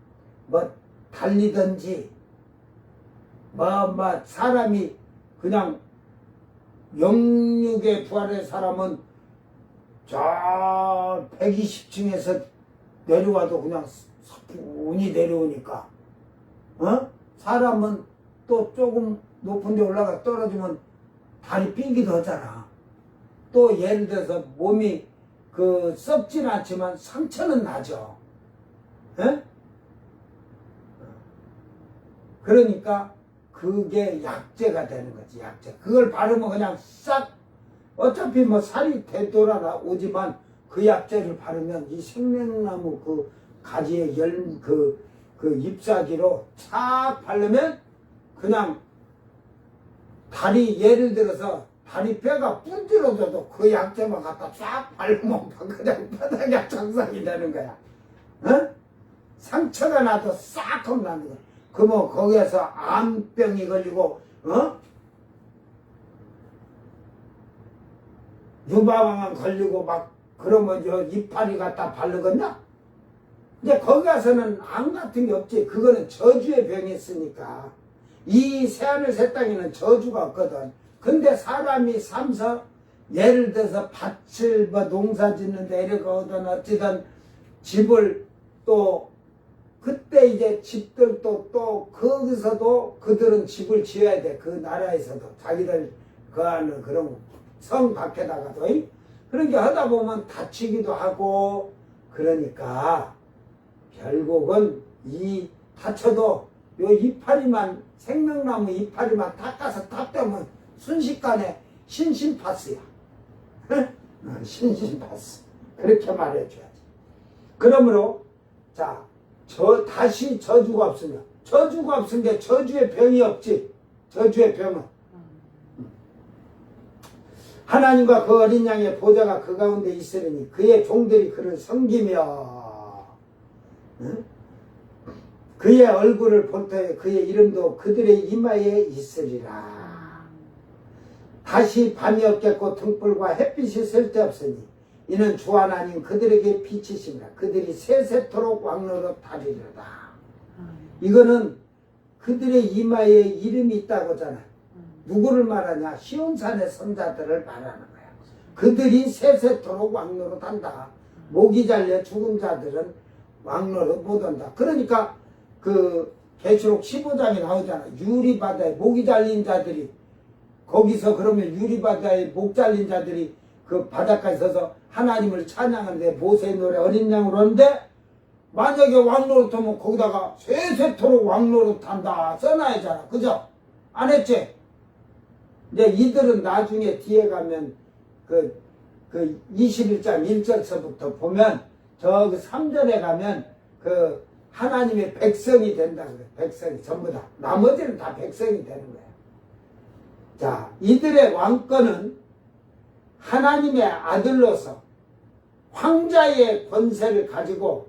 뭐 달리든지 뭐 사람이 그냥 영육에 부활한 사람은 저 120층에서 내려와도 그냥 사뿐히 내려오니까 사람은 또 조금 높은 데 올라가 떨어지면 다리 삐기도 하잖아. 또 예를 들어서 몸이 그 썩진 않지만 상처는 나죠. 에? 그러니까 그게 약재가 되는 거지. 약재. 그걸 바르면 그냥 싹 어차피 뭐 살이 되돌아 오지만 그 약재를 바르면 이 생명나무 그 가지에 그 잎사귀로 싹 바르면 그냥 다리 예를 들어서 다리 뼈가 부러져도 그 약재만 갖다 쫙 바르면 그냥 바닥에 장상이 되는 거야. 어? 상처가 나도 싹 하고 나는 거야. 그러면 거기에서 암병이 걸리고 유방암 걸리고 막 그러면 저 이파리 갖다 바르겠나? 이제 거기 가서는 암 같은 게 없지. 그거는 저주의 병이 있으니까. 이 새하늘 새 땅에는 저주가 없거든. 근데 사람이 삼서 예를 들어서 밭을 뭐 농사 짓는데 이러거든 어찌든 집을 또 그때 이제 집들도 또 거기서도 그들은 집을 지어야 돼. 그 나라에서도 자기들 그 안에 그런 성 밖에다가도 그런 게 하다 보면 다치기도 하고 그러니까 결국은 이 다쳐도 요 이파리만 생명나무 이파리만 닦아서 닦으면 순식간에 신신파스야. 신신파스. 그렇게 말해줘야지. 그러므로 자 다시 저주가 없으면 저주가 없은 게 저주의 병이 없지. 저주의 병은 하나님과 그 어린 양의 보좌가 그 가운데 있으니 그의 종들이 그를 섬기며 그의 얼굴을 볼 때 그의 이름도 그들의 이마에 있으리라. 다시 밤이 없겠고 등불과 햇빛이 쓸데없으니 이는 주 하나님 그들에게 빛이십니다. 그들이 세세토록 왕노릇 하리로다. 이거는 그들의 이마에 이름이 있다고 하잖아. 누구를 말하냐? 시온산의 선자들을 말하는 거야. 그들이 세세토록 왕노릇 한다. 목이 잘려 죽은 자들은 왕노릇 못한다. 그러니까 그 계시록 15장에 나오잖아. 유리바다에 목이 잘린 자들이 거기서 그러면 유리바다에 목 잘린 자들이 그 바닷가에 서서 하나님을 찬양하는데 모세의 노래 어린 양으로 하는데 만약에 왕노릇 하면 거기다가 세세토록 왕노릇 한다 써놔야잖아. 그죠? 안 했지? 이제 이들은 나중에 뒤에 가면 그 21장 1절서부터 보면 저기 3절에 가면 그 하나님의 백성이 된다 그래. 백성이 전부 다. 나머지는 다 백성이 되는 거야. 자, 이들의 왕권은 하나님의 아들로서 황자의 권세를 가지고,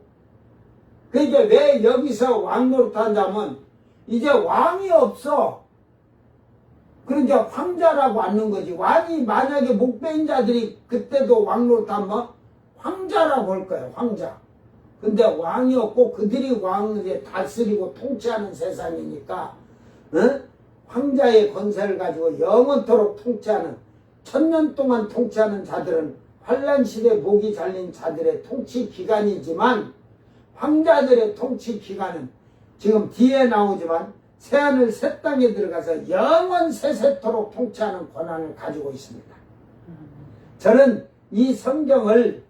그러니까 왜 여기서 왕 노릇한다면 이제 왕이 없어. 그러니까 황자라고 하는 거지. 왕이 만약에 목배인 자들이 그때도 왕 노릇하면 황자라고 할 거예요. 황자. 근데 왕이 없고 그들이 왕을 다스리고 통치하는 세상이니까, 황자의 권세를 가지고 영원토록 통치하는, 1000년 동안 통치하는 자들은 환란시대 목이 잘린 자들의 통치 기간이지만, 황자들의 통치 기간은 지금 뒤에 나오지만 새하늘 새 땅에 들어가서 영원 세세토록 통치하는 권한을 가지고 있습니다. 저는 이 성경을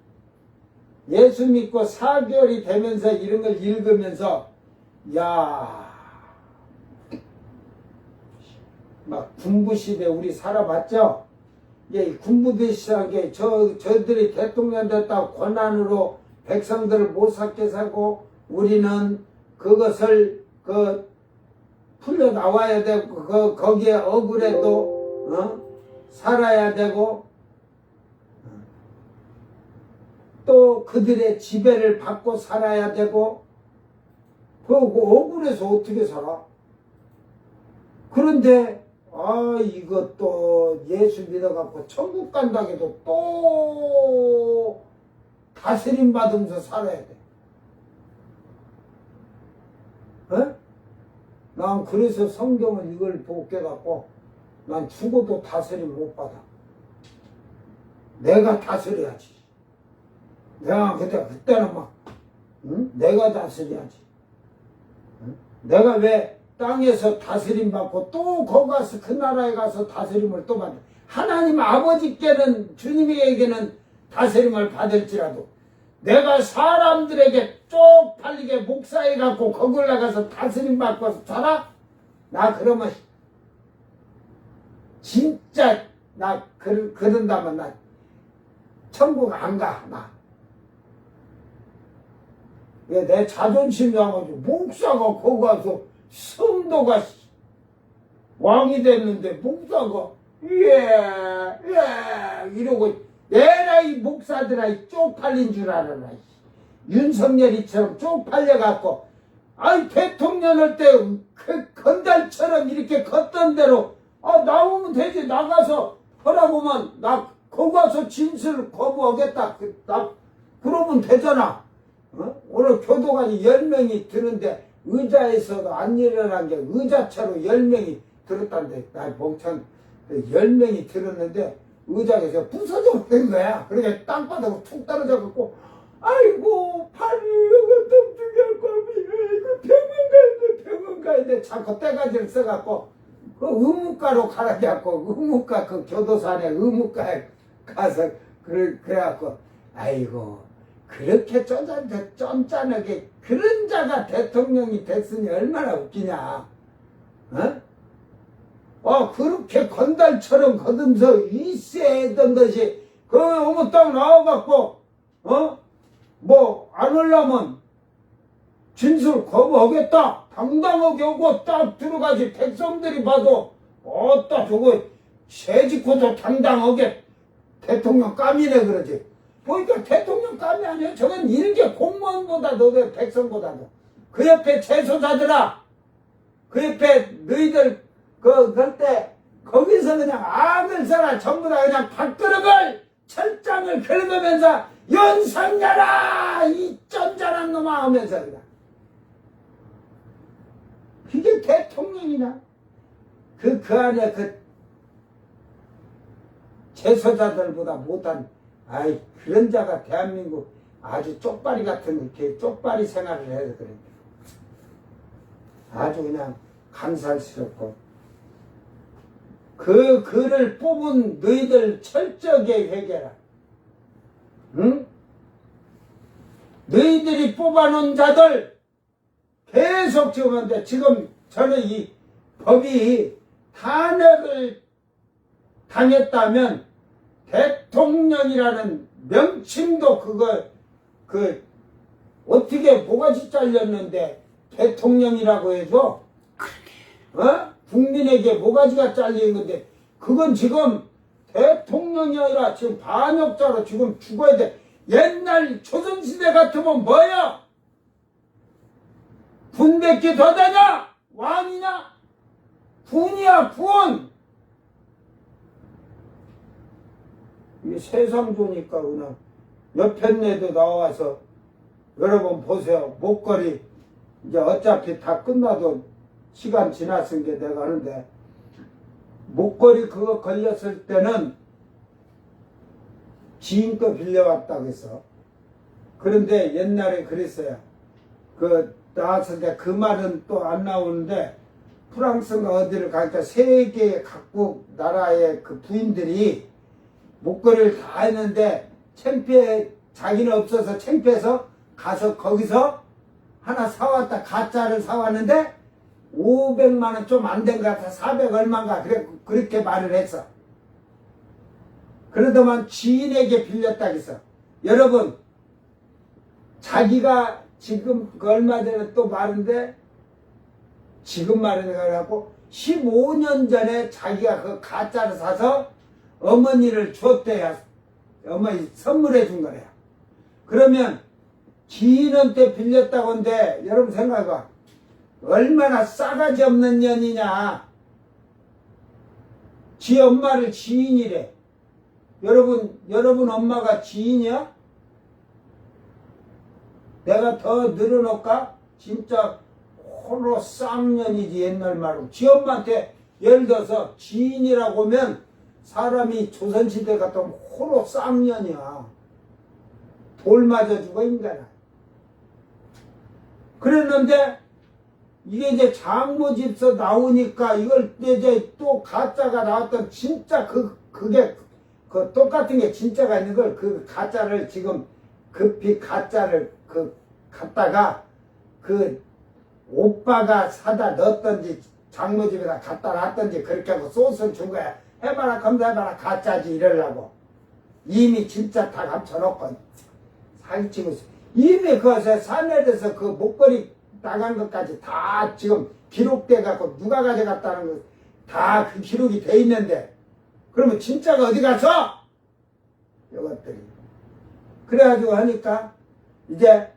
예수 믿고 4개월이 되면서 이런 걸 읽으면서, 막 군부시대 우리 살아봤죠? 예, 군부시대라는 게 저들이 대통령 됐다고 권한으로 백성들을 못 살게 사고, 우리는 그것을 풀려 나와야 되고, 거기에 억울해도 살아야 되고, 또 그들의 지배를 받고 살아야 되고, 그 억울해서 어떻게 살아? 그런데 이것도 예수 믿어갖고 천국 간다고 해도 또 다스림 받으면서 살아야 돼. 난 그래서 성경을 이걸 보게 갖고 난 죽어도 다스림 못 받아. 내가 다스려야지. 내가 그때는 막 내가 다스려야지. 내가 왜 땅에서 다스림 받고 또 거기 가서 그 나라에 가서 다스림을 또 받아. 하나님 아버지께는, 주님에게는 다스림을 받을지라도 내가 사람들에게 쪽팔리게 목사해 갖고 거길 나가서 다스림 받고 살아? 나 그러면 진짜 나 그런다면 나 천국 안 가. 나 왜 내 자존심이 나가지고 목사가 거기 가서 성도가 왕이 됐는데 목사가 이러고, 내라 이 목사들아 이 쪽팔린 줄 알아라. 윤석열이처럼 쪽팔려갖고, 대통령 할 때 그 건달처럼 이렇게 걷던 대로 나오면 되지. 나가서 하라고만, 나 거기 가서 진술 거부하겠다. 그러면 되잖아. 오늘 교도관이 10명이 드는데 의자에서도 안 일어난 게 의자차로 10명이 들었다는데, 나 멍청 10명이 들었는데 의자에서 부서져 버린 거야. 그러니까 땅바닥으로 툭 떨어져갖고, 아이고 팔이 이거 뚱뚱할 거면 병원 가야 돼. 자꾸 때가지를 써갖고 그 의무과로 가라갖고, 의무과 그 교도소 안에 의무과에 가서 그래갖고, 아이고 그렇게 쫀쫀하게 그런 자가 대통령이 됐으니 얼마나 웃기냐. 그렇게 건달처럼 거듭서 위세했던 것이, 어머 딱 나와갖고, 뭐, 안 하려면 진술 거부하겠다. 당당하게 오고 딱 들어가지. 백성들이 봐도, 저거, 새짓고도 당당하게 대통령 까미네 그러지. 보니까 대통령 깜이 아니야. 저건 일개 공무원보다도 백성보다도. 그 옆에 재소자들아, 그 옆에 너희들 그때 거기서 그냥 악을 써라. 전부 다 그냥 밥그릇을 철장을 긁으면서 윤석열아 이 쩐잔한 놈아 하면서 그냥. 그게 대통령이냐? 그 안에 재소자들보다 못한 그런 자가 대한민국 아주 쪽발이 같은, 이렇게 쪽발이 생활을 해서 그래. 아주 그냥 간살스럽고, 그 글을 뽑은 너희들 철저하게 회개라. 너희들이 뽑아놓은 자들 계속 지우는데, 지금 저는 이 법이 탄핵을 당했다면 대통령이라는 명칭도 어떻게 뭐가지 잘렸는데 대통령이라고 해서, 국민에게 뭐가지가 잘린 건데, 그건 지금 대통령이 아니라 지금 반역자로 지금 죽어야 돼. 옛날 조선시대 같으면 뭐야? 군백기 더 되냐? 왕이냐? 군이야 군. 이게 세상 좋으니까 그냥 옆편네도 나와서 여러분 보세요. 목걸이 이제 어차피 다 끝나도 시간 지났은 게 내가 하는데 목걸이 그거 걸렸을 때는 지인 거 빌려왔다고 했어. 그런데 옛날에 그랬어요. 그 나왔을 때 그 말은 또 안 나오는데 프랑스가 어디를 가니까 세계 각국 나라의 그 부인들이 목걸이를 다 했는데 창피해 자기는 없어서 창피해서 가서 거기서 하나 사왔다. 가짜를 사왔는데 500만 원 좀 안 된 것 같아. 400 얼마인가 그렇게 말을 했어. 그러더만 지인에게 빌렸다고 했어. 여러분 자기가 지금 그 얼마 전에 또 말인데 지금 말을 해갖고 15년 전에 자기가 그 가짜를 사서 어머니를 줬대야. 어머니 선물해 준 거래요. 그러면 지인한테 빌렸다고 하는데 여러분 생각해봐. 얼마나 싸가지 없는 년이냐. 지 엄마를 지인이래. 여러분 엄마가 지인이야? 내가 더 늘어놓을까? 진짜 호로 쌍년이지 옛날 말로. 지 엄마한테 예를 들어서 지인이라고 하면 사람이 조선시대 같으면 호로 쌍년이야. 돌 맞아 죽어 인간아. 그랬는데 이게 이제 장모집서 나오니까 이걸 이제 또 가짜가 나왔던 진짜 그게 그 똑같은 게 진짜가 있는 걸 그 가짜를 지금 급히 가짜를 갖다가 그 오빠가 사다 넣었던지 장모집에다 갖다 놨던지 그렇게 하고 소스를 준 거야. 해봐라 검사해봐라 가짜지 이러려고. 이미 진짜 다 감춰놓고 사기치고 있어. 이미 그것에 산에서 그 목걸이 나간 것까지 다 지금 기록돼 갖고 누가 가져갔다는 거 다 그 기록이 돼 있는데 그러면 진짜가 어디 갔어? 이것들이. 그래가지고 하니까 이제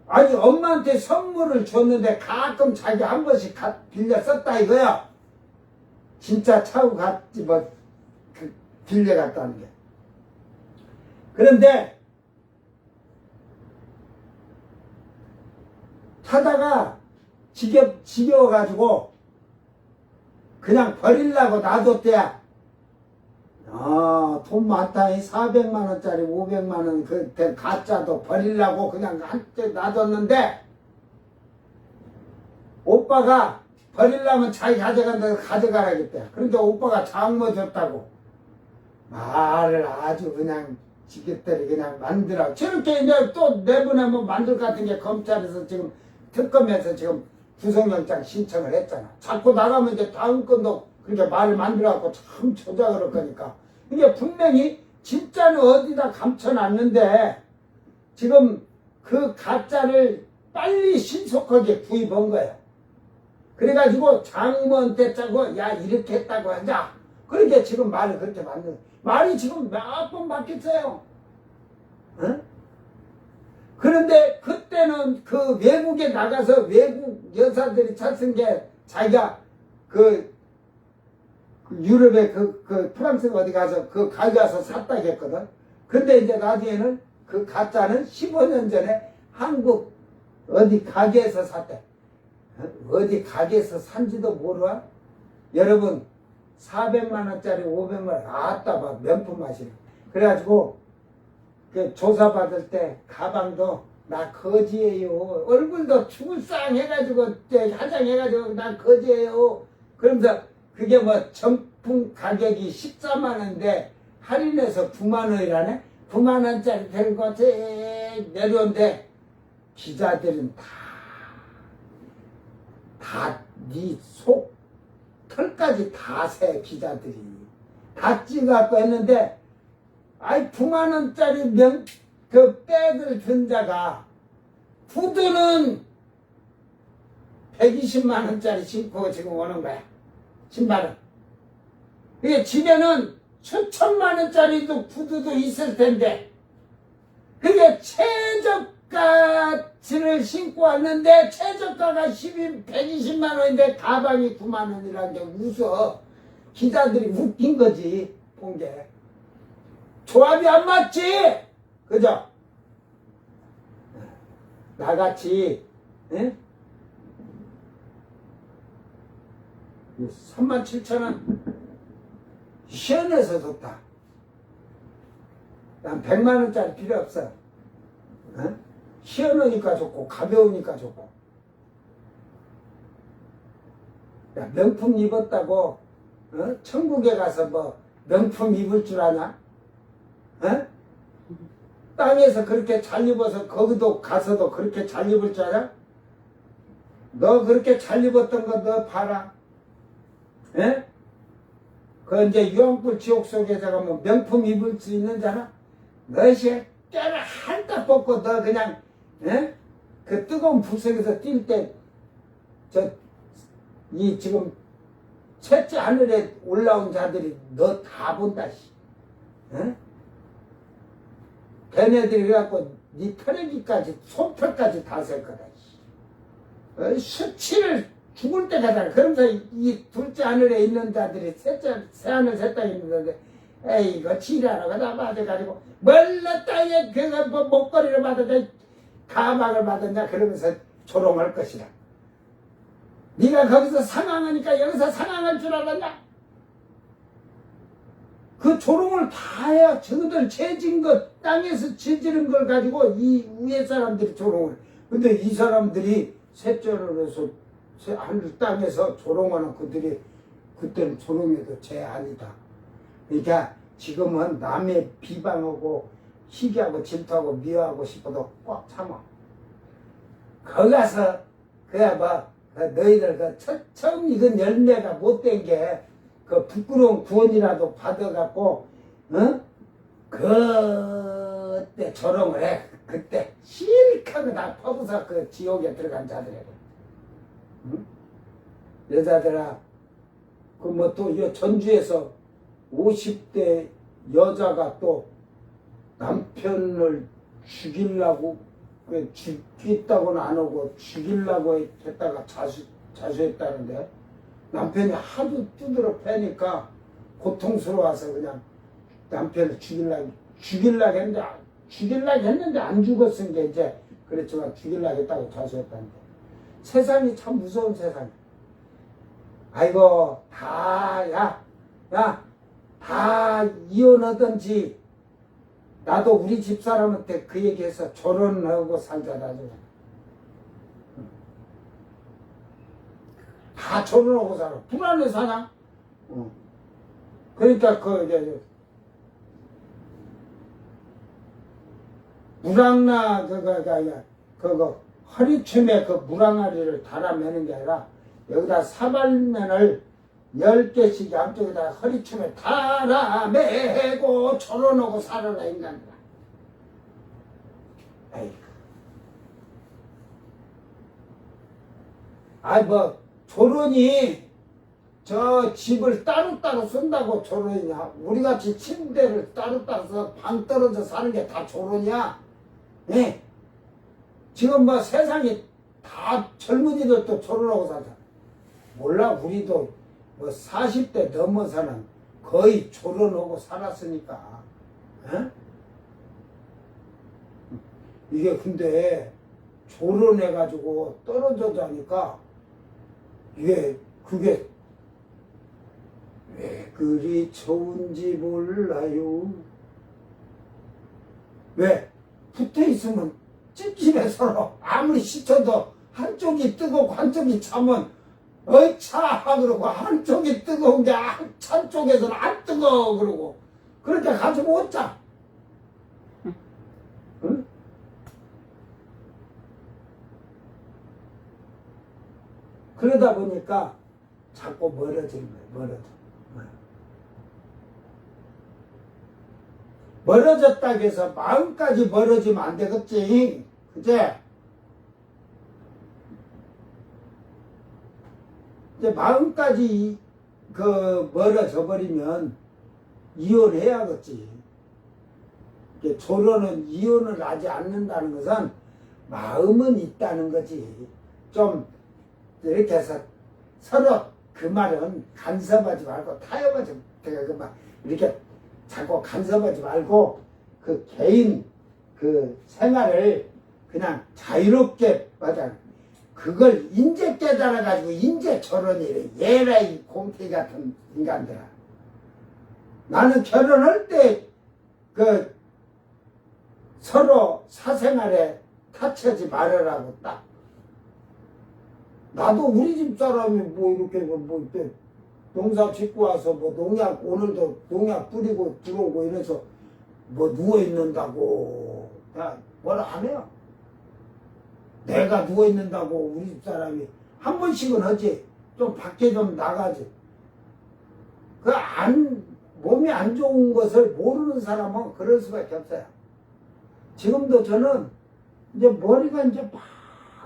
아니 엄마한테 선물을 줬는데 가끔 자기 한 번씩 빌려 썼다 이거야. 진짜 차고 갔지 뭐 빌려갔다는 게. 그런데 타다가 지겨워가지고 그냥 버리려고 놔뒀대야. 돈 많다. 400만 원짜리 500만 원 그 가짜도 버리려고 그냥 한때 놔뒀는데 오빠가 버리려면 자기 가져간다고 가져가라겠대. 그런데 오빠가 장모 줬다고 말을 아주 그냥 지겹더니 그냥 만들어. 저렇게 이제 또 내보내면 만들 같은 게 검찰에서 지금 특검에서 지금 구속영장 신청을 했잖아. 자꾸 나가면 이제 다음 건도 그렇게 말을 만들어갖고 참 조작을 할 거니까. 이게 분명히 진짜는 어디다 감춰놨는데 지금 그 가짜를 빨리 신속하게 구입한 거야. 그래가지고 장모한테 짜고 야 이렇게 했다고 하자. 그렇게 지금 말을 그렇게 만든 말이 지금 몇 번 바뀌었어요. 어? 그런데 그때는 그 외국에 나가서 외국 여사들이 찾은 게 자기가 그 유럽에 그 프랑스 어디 가서 그 가져와서 샀다 했거든. 근데 이제 나중에는 그 가짜는 15년 전에 한국 어디 가게에서 샀대. 어디 가게에서 산지도 모르와? 여러분 400만 원짜리 500만 원 아따 봐 명품 맛이네. 그래가지고 그 조사받을 때 가방도 나 거지예요. 얼굴도 죽을상 해가지고 화장해가지고 나 거지예요. 그러면서 그게 뭐 정품 가격이 14만 원인데 할인해서 9만 원이라네. 9만 원짜리 들고 내려온데 기자들은 네 속 털까지 다 세. 기자들이 다 찍어갖고 했는데 아이 9만 원짜리 그 백을 든 자가 구두는 120만 원짜리 신고 지금 오는 거야. 신발은. 이게 집에는 수천만 원짜리도 구두도 있을 텐데 그게 최저가치를 신고 왔는데 최저가가 120만 원인데 가방이 9만 원이라는 게 웃어. 기자들이 웃긴 거지 본 게. 조합이 안 맞지? 그죠? 나같이 37,000원 시원해서 좋다. 난 100만 원짜리 필요 없어. 시원하니까 좋고 가벼우니까 좋고. 야, 명품 입었다고 천국에 가서 뭐 명품 입을 줄 아냐? 땅에서 그렇게 잘 입어서 거기도 가서도 그렇게 잘 입을 줄 알아? 너 그렇게 잘 입었던 거 너 봐라. 그 이제 유황불 지옥 속에서 가면 명품 입을 수 있는 줄 알아? 너시 때를 한딱 벗고 너 그냥 그 뜨거운 불 속에서 뛸 때 이 지금 셋째 하늘에 올라온 자들이 너 다 본다. 걔네들이 갖고 네 털에기까지 손털까지 다 셀 거다. 수치를 죽을 때가다. 그러면서 이 둘째 하늘에 있는 자들이 새 하늘 새 땅에 있는 자들 에이 이거 지랄하고 나 맞아가지고 멀리 땅에 그거 뭐 목걸이를 받았냐 가방을 받았냐 그러면서 조롱할 것이다. 네가 거기서 상황하니까 여기서 상황할 줄 알았냐? 그 조롱을 다 해야 저들 죄진 것 땅에서 죄지른 걸 가지고 이 위에 사람들이 조롱을. 근데 이 사람들이 셋째로 해서 하늘 땅에서 조롱하는 그들이 그때는 조롱해도 죄 아니다. 그러니까 지금은 남의 비방하고 시기하고 질투하고 미워하고 싶어도 꽉 참아. 거기 가서 그야 뭐 너희들 처음 익은 열매가 못된 게 그 부끄러운 구원이라도 받아갖고 그때 조롱을 해. 그때 실컷 다 퍼부서 그 지옥에 들어간 자들이래. 여자들아 그 뭐 또 이 전주에서 50대 여자가 또 남편을 죽이려고 죽겠다고는 안 하고 죽이려고 했다가 자수했다는데 남편이 하도 두드러 패니까 고통스러워서 그냥 남편을 죽이려고 했는데 안 죽었은 게 이제 그랬지만 죽이려고 했다고 자수했다는데 세상이 참 무서운 세상이야. 아이고 다 이혼하든지 나도 우리 집사람한테 그 얘기해서 결혼하고 살자 나중에. 다 결혼하고 살아. 불안해 사냐? 그러니까 무랑나 그거 허리춤에 그 무랑아리를 달아매는 게 아니라 여기다 사발면을 10개씩 양쪽에다 허리춤에 달아매고 결혼하고 살아라 인간들아. 에이구. 아이 뭐 결혼이 저 집을 따로따로 쓴다고 결혼이냐? 우리같이 침대를 따로따로 써 방 떨어져 사는 게 다 결혼이야? 예? 지금 뭐 세상이 다 젊은이들도 결혼하고 살잖아. 몰라 우리도 뭐 40대 넘어서는 거의 결혼하고 살았으니까. 에? 이게 근데 결혼해가지고 떨어져 자니까 그게 왜 그리 좋은지 몰라요. 왜? 붙어있으면 찝찝해 서로. 아무리 씻어도 한쪽이 뜨겁고 한쪽이 차면 어이차 그러고 한쪽이 뜨거운 게 한쪽에서는 안 뜨거워 그러고 그렇게 가지고 웃자. 응? 그러다 보니까 자꾸 멀어지는 거예요. 멀어졌다고 해서 마음까지 멀어지면 안 되겠지. 그제? 이제 마음까지 멀어져 버리면 이혼해야겠지. 이게 조론은 이혼을 하지 않는다는 것은 마음은 있다는 거지. 좀 이렇게 해서 서로 그 말은 간섭하지 말고 타협하지 그막 이렇게 자꾸 간섭하지 말고 그 개인 그 생활을 그냥 자유롭게 맞아. 그걸 인제 깨달아가지고 인제 저런이래. 얘라 이 공태 같은 인간들아. 나는 결혼할 때 그 서로 사생활에 타치하지 말으라고 딱. 나도 우리 집 사람이 뭐 이렇게 뭐 농사 짓고 와서 뭐 농약 오늘도 농약 뿌리고 들어오고 이래서 뭐 누워 있는다고 야 뭐라 안 해요. 내가 누워 있는다고 우리 집 사람이 한 번씩은 하지. 좀 밖에 좀 나가지. 몸이 안 좋은 것을 모르는 사람은 그럴 수밖에 없어요. 지금도 저는 이제 머리가 이제 막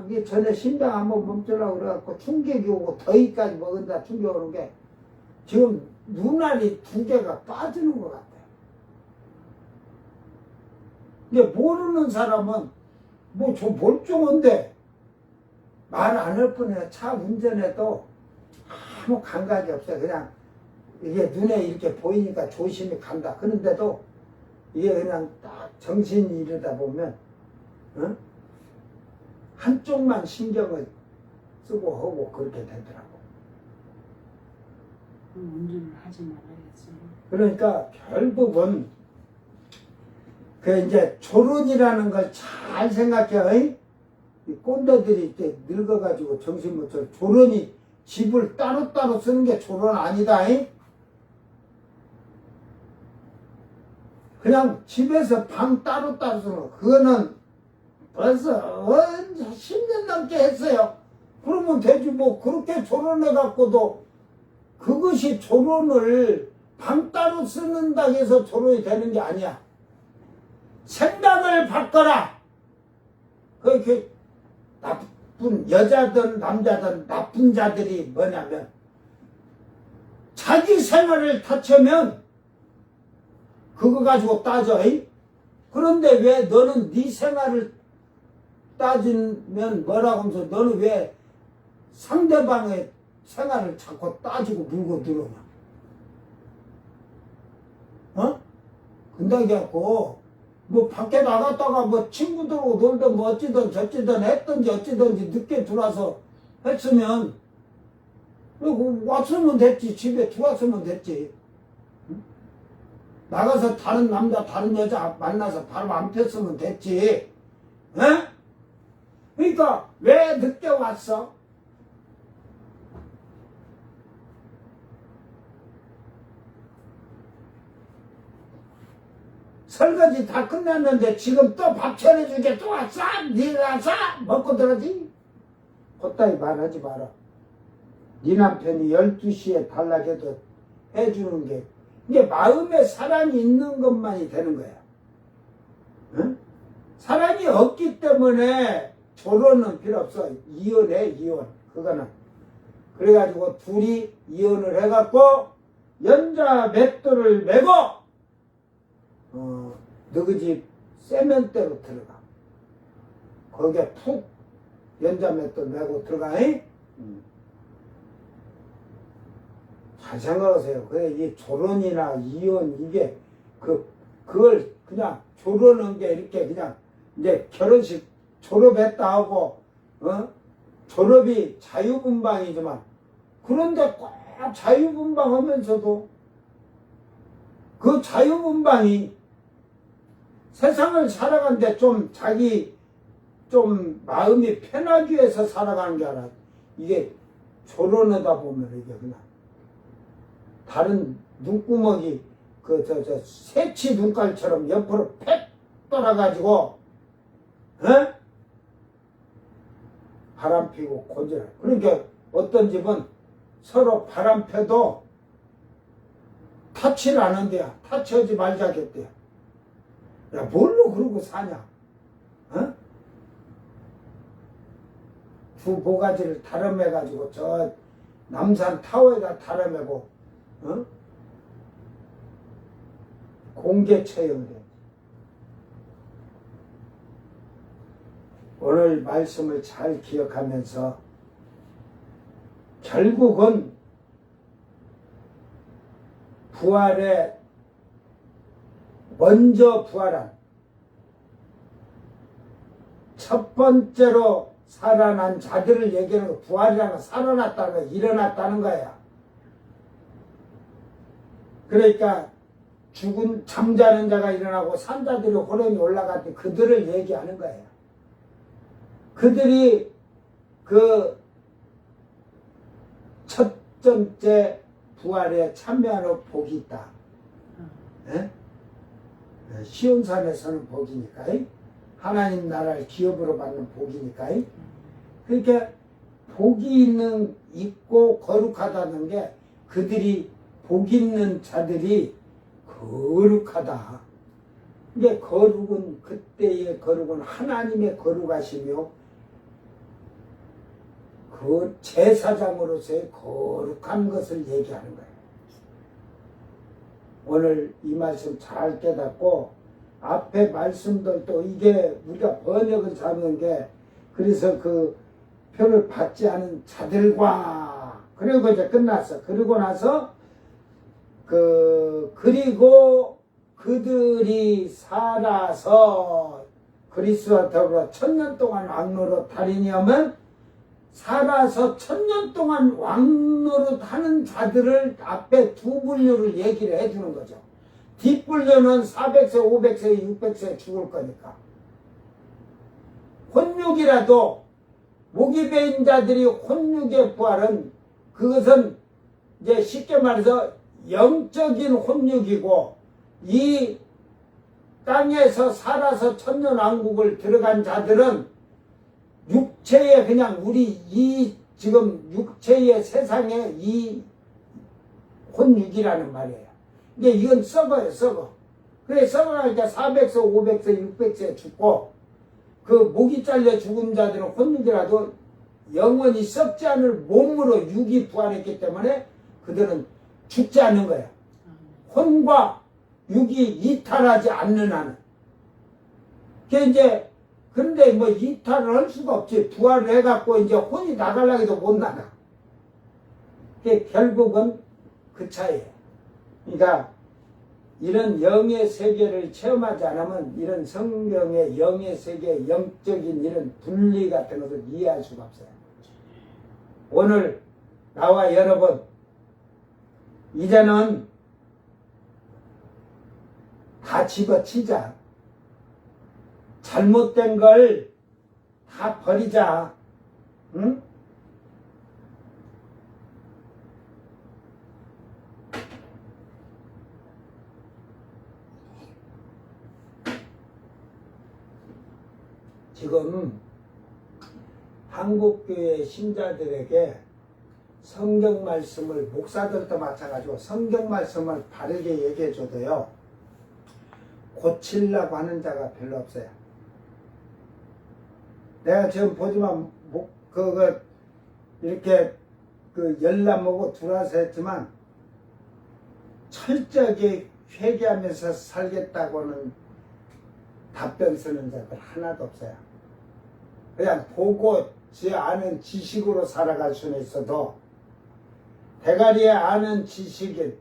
이게 전에 심장 한번 멈추려고 그래갖고 충격이 오고 더위까지 먹은다 충격 오는 게 지금 눈알이 2개가 빠지는 것 같아요. 이게 모르는 사람은 뭐 저 멀쩡한데 말 안 할 뿐이야. 차 운전해도 아무 감각이 없어요. 그냥 이게 눈에 이렇게 보이니까 조심히 간다. 그런데도 이게 그냥 딱 정신이 이러다 보면 한쪽만 신경을 쓰고 하고 그렇게 되더라고. 운전을 하지 말아야지. 그러니까 결국은 그 이제 조론이라는 걸 잘 생각해요. 이 꼰대들이 이렇게 늙어가지고 정신 못 차려. 조론이 집을 따로따로 쓰는 게 조론 아니다. 그냥 집에서 방 따로따로 쓰는 거. 그거는 벌써 10년 넘게 했어요. 그러면 되지 뭐. 그렇게 조론해갖고도 그것이 조론을 방 따로 쓰는다고 해서 조론이 되는 게 아니야. 생각을 바꿔라. 그렇게 나쁜 여자든 남자든 나쁜 자들이 뭐냐면 자기 생활을 다치면 그거 가지고 따져. 그런데 왜 너는 네 생활을 따지면 뭐라고 하면서 너는 왜 상대방의 생활을 자꾸 따지고 물고 들어오냐. 근데 갖고 뭐 밖에 나갔다가 뭐 친구들하고 놀든 뭐 어찌든 저찌든 했든지 어찌든지 늦게 들어와서 했으면 왔으면 됐지. 집에 들어왔으면 됐지. 나가서 다른 남자 다른 여자 만나서 바로 안 폈으면 됐지. 그러니까 왜 늦게 왔어? 설거지 다 끝났는데 지금 또 밥 차려주게 또 왔어? 네가 왔어? 먹고 들어지? 그따위 말하지 마라. 네 남편이 12시에 달라해도 해주는 게 이게 마음에 사랑이 있는 것만이 되는 거야. 사랑이 없기 때문에 결혼은 필요 없어. 이혼해, 이혼. 그거는. 그래가지고 둘이 이혼을 해갖고 연자 맷돌을 메고 너희 집 세면대로 들어가. 거기에 푹 연자 맷돌 메고 들어가. 잘 생각하세요. 그래, 이 조론이나 이혼, 이게, 그걸 그냥 조론한 게 이렇게 그냥, 이제 결혼식 졸업했다 하고, 졸업이 자유분방이지만, 그런데 꼭 자유분방 하면서도, 그 자유분방이 세상을 살아가는데 좀 좀 마음이 편하기 위해서 살아가는 게 아니라, 이게 조론하다 보면 이게 그냥, 다른 눈구멍이 새치 눈깔처럼 옆으로 팩 돌아가지고 바람 피고 곤질해. 그러니까 어떤 집은 서로 바람 펴도 타치를 안 한대야. 타치하지 말자겠대요. 야, 뭘로 그러고 사냐? 두 보가지를 다름해가지고 저 남산 타워에다 다름해고 공개 처형을 해. 오늘 말씀을 잘 기억하면서 결국은 부활에 먼저 부활한 첫 번째로 살아난 자들을 얘기하는 거, 부활이라는 건 살아났다는 거, 일어났다는 거야. 그러니까 죽은 잠자는 자가 일어나고 산자들이 호련히 올라갈 때 그들을 얘기하는 거예요. 그들이 그 첫 번째 부활에 참여하는 복이 있다. 예? 시온산에서는 복이니까, 하나님 나라를 기업으로 받는 복이니까. 그러니까 복이 있고 거룩하다는 게 그들이 복 있는 자들이 거룩하다. 근데 거룩은, 그때의 거룩은 하나님의 거룩하시며 그 제사장으로서의 거룩한 것을 얘기하는 거예요. 오늘 이 말씀 잘 깨닫고 앞에 말씀들도 이게 우리가 번역을 잡는 게, 그래서 그 표를 받지 않은 자들과, 그리고 이제 끝났어. 그리고 나서 그리고 그들이 살아서 그리스도와 더불어 1000년 동안 왕노릇 하리니 하면, 살아서 1000년 동안 왕노릇 하는 자들을 앞에 두 분류를 얘기를 해주는 거죠. 뒷분류는 400세, 500세, 600세 죽을 거니까. 혼육이라도 목이 베인 자들이 혼육의 부활은, 그것은 이제 쉽게 말해서 영적인 혼육이고, 이 땅에서 살아서 천년왕국을 들어간 자들은 육체에 그냥 우리 이 지금 육체의 세상에 이 혼육이라는 말이에요. 근데 이건 썩어요, 썩어. 그래, 썩어나니까 400세, 500세, 600세 죽고, 그 목이 잘려 죽은 자들은 혼육이라도 영원히 썩지 않을 몸으로 육이 부활했기 때문에 그들은 죽지 않는 거야. 혼과 육이 이탈하지 않는 한은. 그런데 뭐 이탈을 할 수가 없지. 부활을 해갖고 이제 혼이 나가려고 해도 못 나가. 결국은 그 차이에요. 그러니까 이런 영의 세계를 체험하지 않으면 이런 성경의 영의 세계, 영적인 이런 분리 같은 것을 이해할 수가 없어요. 오늘 나와 여러분, 이제는 다 집어치자. 잘못된 걸 다 버리자. 응? 지금 한국교회 신자들에게 성경 말씀을, 목사들도 마찬가지고 성경 말씀을 바르게 얘기해 줘도요, 고치려고 하는 자가 별로 없어요. 내가 지금 보지만 이렇게 열나보고 들어와서 했지만 철저하게 회개하면서 살겠다고는 답변 쓰는 자들 하나도 없어요. 그냥 보고 지 아는 지식으로 살아갈 수는 있어도 대가리에 아는 지식이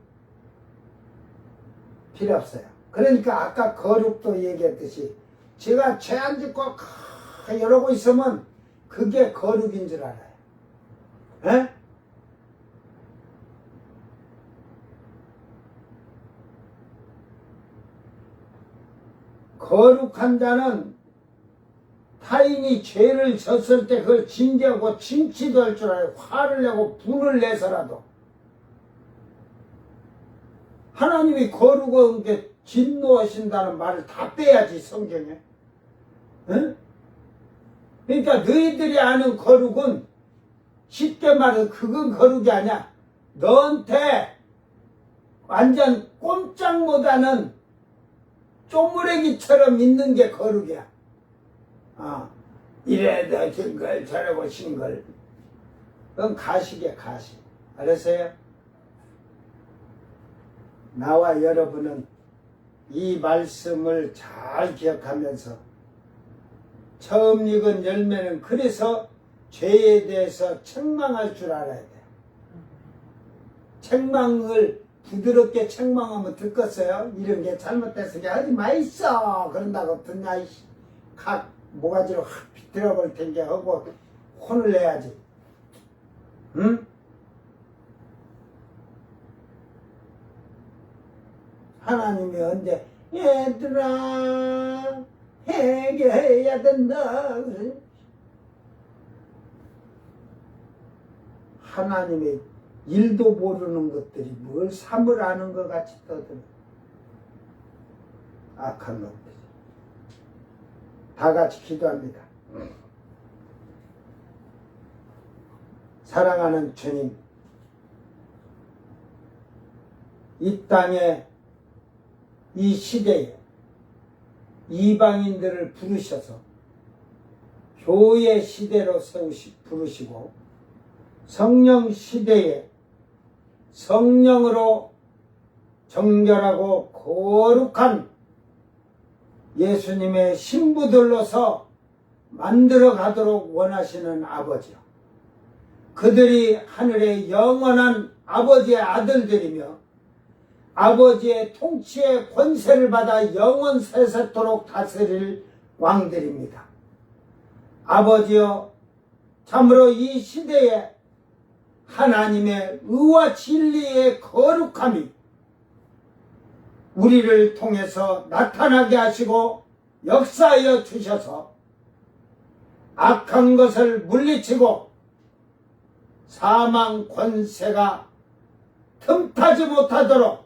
필요 없어요. 그러니까 아까 거룩도 얘기했듯이 제가 죄 안 짓고 이러고 있으면 그게 거룩인 줄 알아요. 에? 거룩한 자는 타인이 죄를 졌을 때 그걸 징계하고 징치도 할 줄 알아요. 화를 내고 분을 내서라도. 하나님이 거룩한 게 진노하신다는 말을 다 빼야지, 성경에. 응? 그러니까 너희들이 아는 거룩은 쉽게 말해서 그건 거룩이 아니야. 너한테 완전 꼼짝 못하는 쪼무레기처럼 있는 게 거룩이야. 이래도 징걸 저러고 신걸. 그건 가식이야, 가식. 알았어요? 나와 여러분은 이 말씀을 잘 기억하면서 처음 익은 열매는 그래서 죄에 대해서 책망할 줄 알아야 돼요. 책망을 부드럽게 책망하면 듣겠어요? 이런 게 잘못돼서 하지 마있어 그런다고 듣냐 각 모가지로 확 비틀어볼 텐게 하고 혼을 내야지. 응? 하나님이 언제 얘들아 회개해야 된다. 하나님의 일도 모르는 것들이 뭘 삼을 아는 것 같이 떠들어. 악한 것들. 다 같이 기도합니다. 사랑하는 주님, 이 땅에 이 시대에 이방인들을 부르셔서 교회 시대로 부르시고 성령 시대에 성령으로 정결하고 거룩한 예수님의 신부들로서 만들어 가도록 원하시는 아버지요. 그들이 하늘의 영원한 아버지의 아들들이며 아버지의 통치의 권세를 받아 영원 세세토록 다스릴 왕들입니다. 아버지여, 참으로 이 시대에 하나님의 의와 진리의 거룩함이 우리를 통해서 나타나게 하시고 역사하여 주셔서 악한 것을 물리치고 사망 권세가 틈타지 못하도록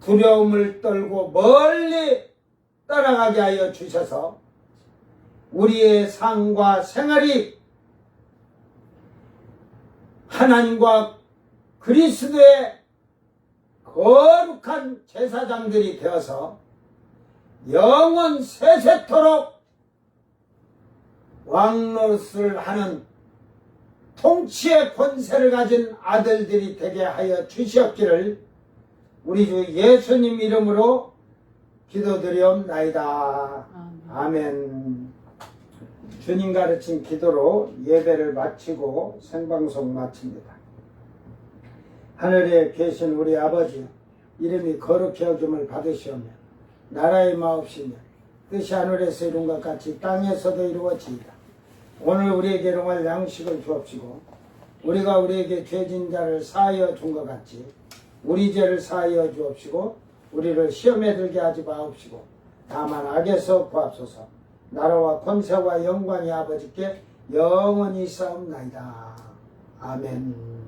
두려움을 떨고 멀리 떠나가게 하여 주셔서 우리의 삶과 생활이 하나님과 그리스도의 거룩한 제사장들이 되어서 영원 세세토록 왕노릇을 하는 통치의 권세를 가진 아들들이 되게 하여 주시옵기를 우리 주 예수님 이름으로 기도드리옵나이다. 아멘. 주님 가르친 기도로 예배를 마치고 생방송 마칩니다. 하늘에 계신 우리 아버지, 이름이 거룩히 여김을 받으시오며 나라의 마옵시며 뜻이 하늘에서 이룬 것 같이 땅에서도 이루어지이다. 오늘 우리에게 일용할 양식을 주옵시고 우리가 우리에게 죄진 자를 사하여 준 것 같이 우리 죄를 사하여 주옵시고 우리를 시험에 들게 하지 마옵시고 다만 악에서 구합소서. 나라와 권세와 영광이 아버지께 영원히 싸움나이다. 아멘.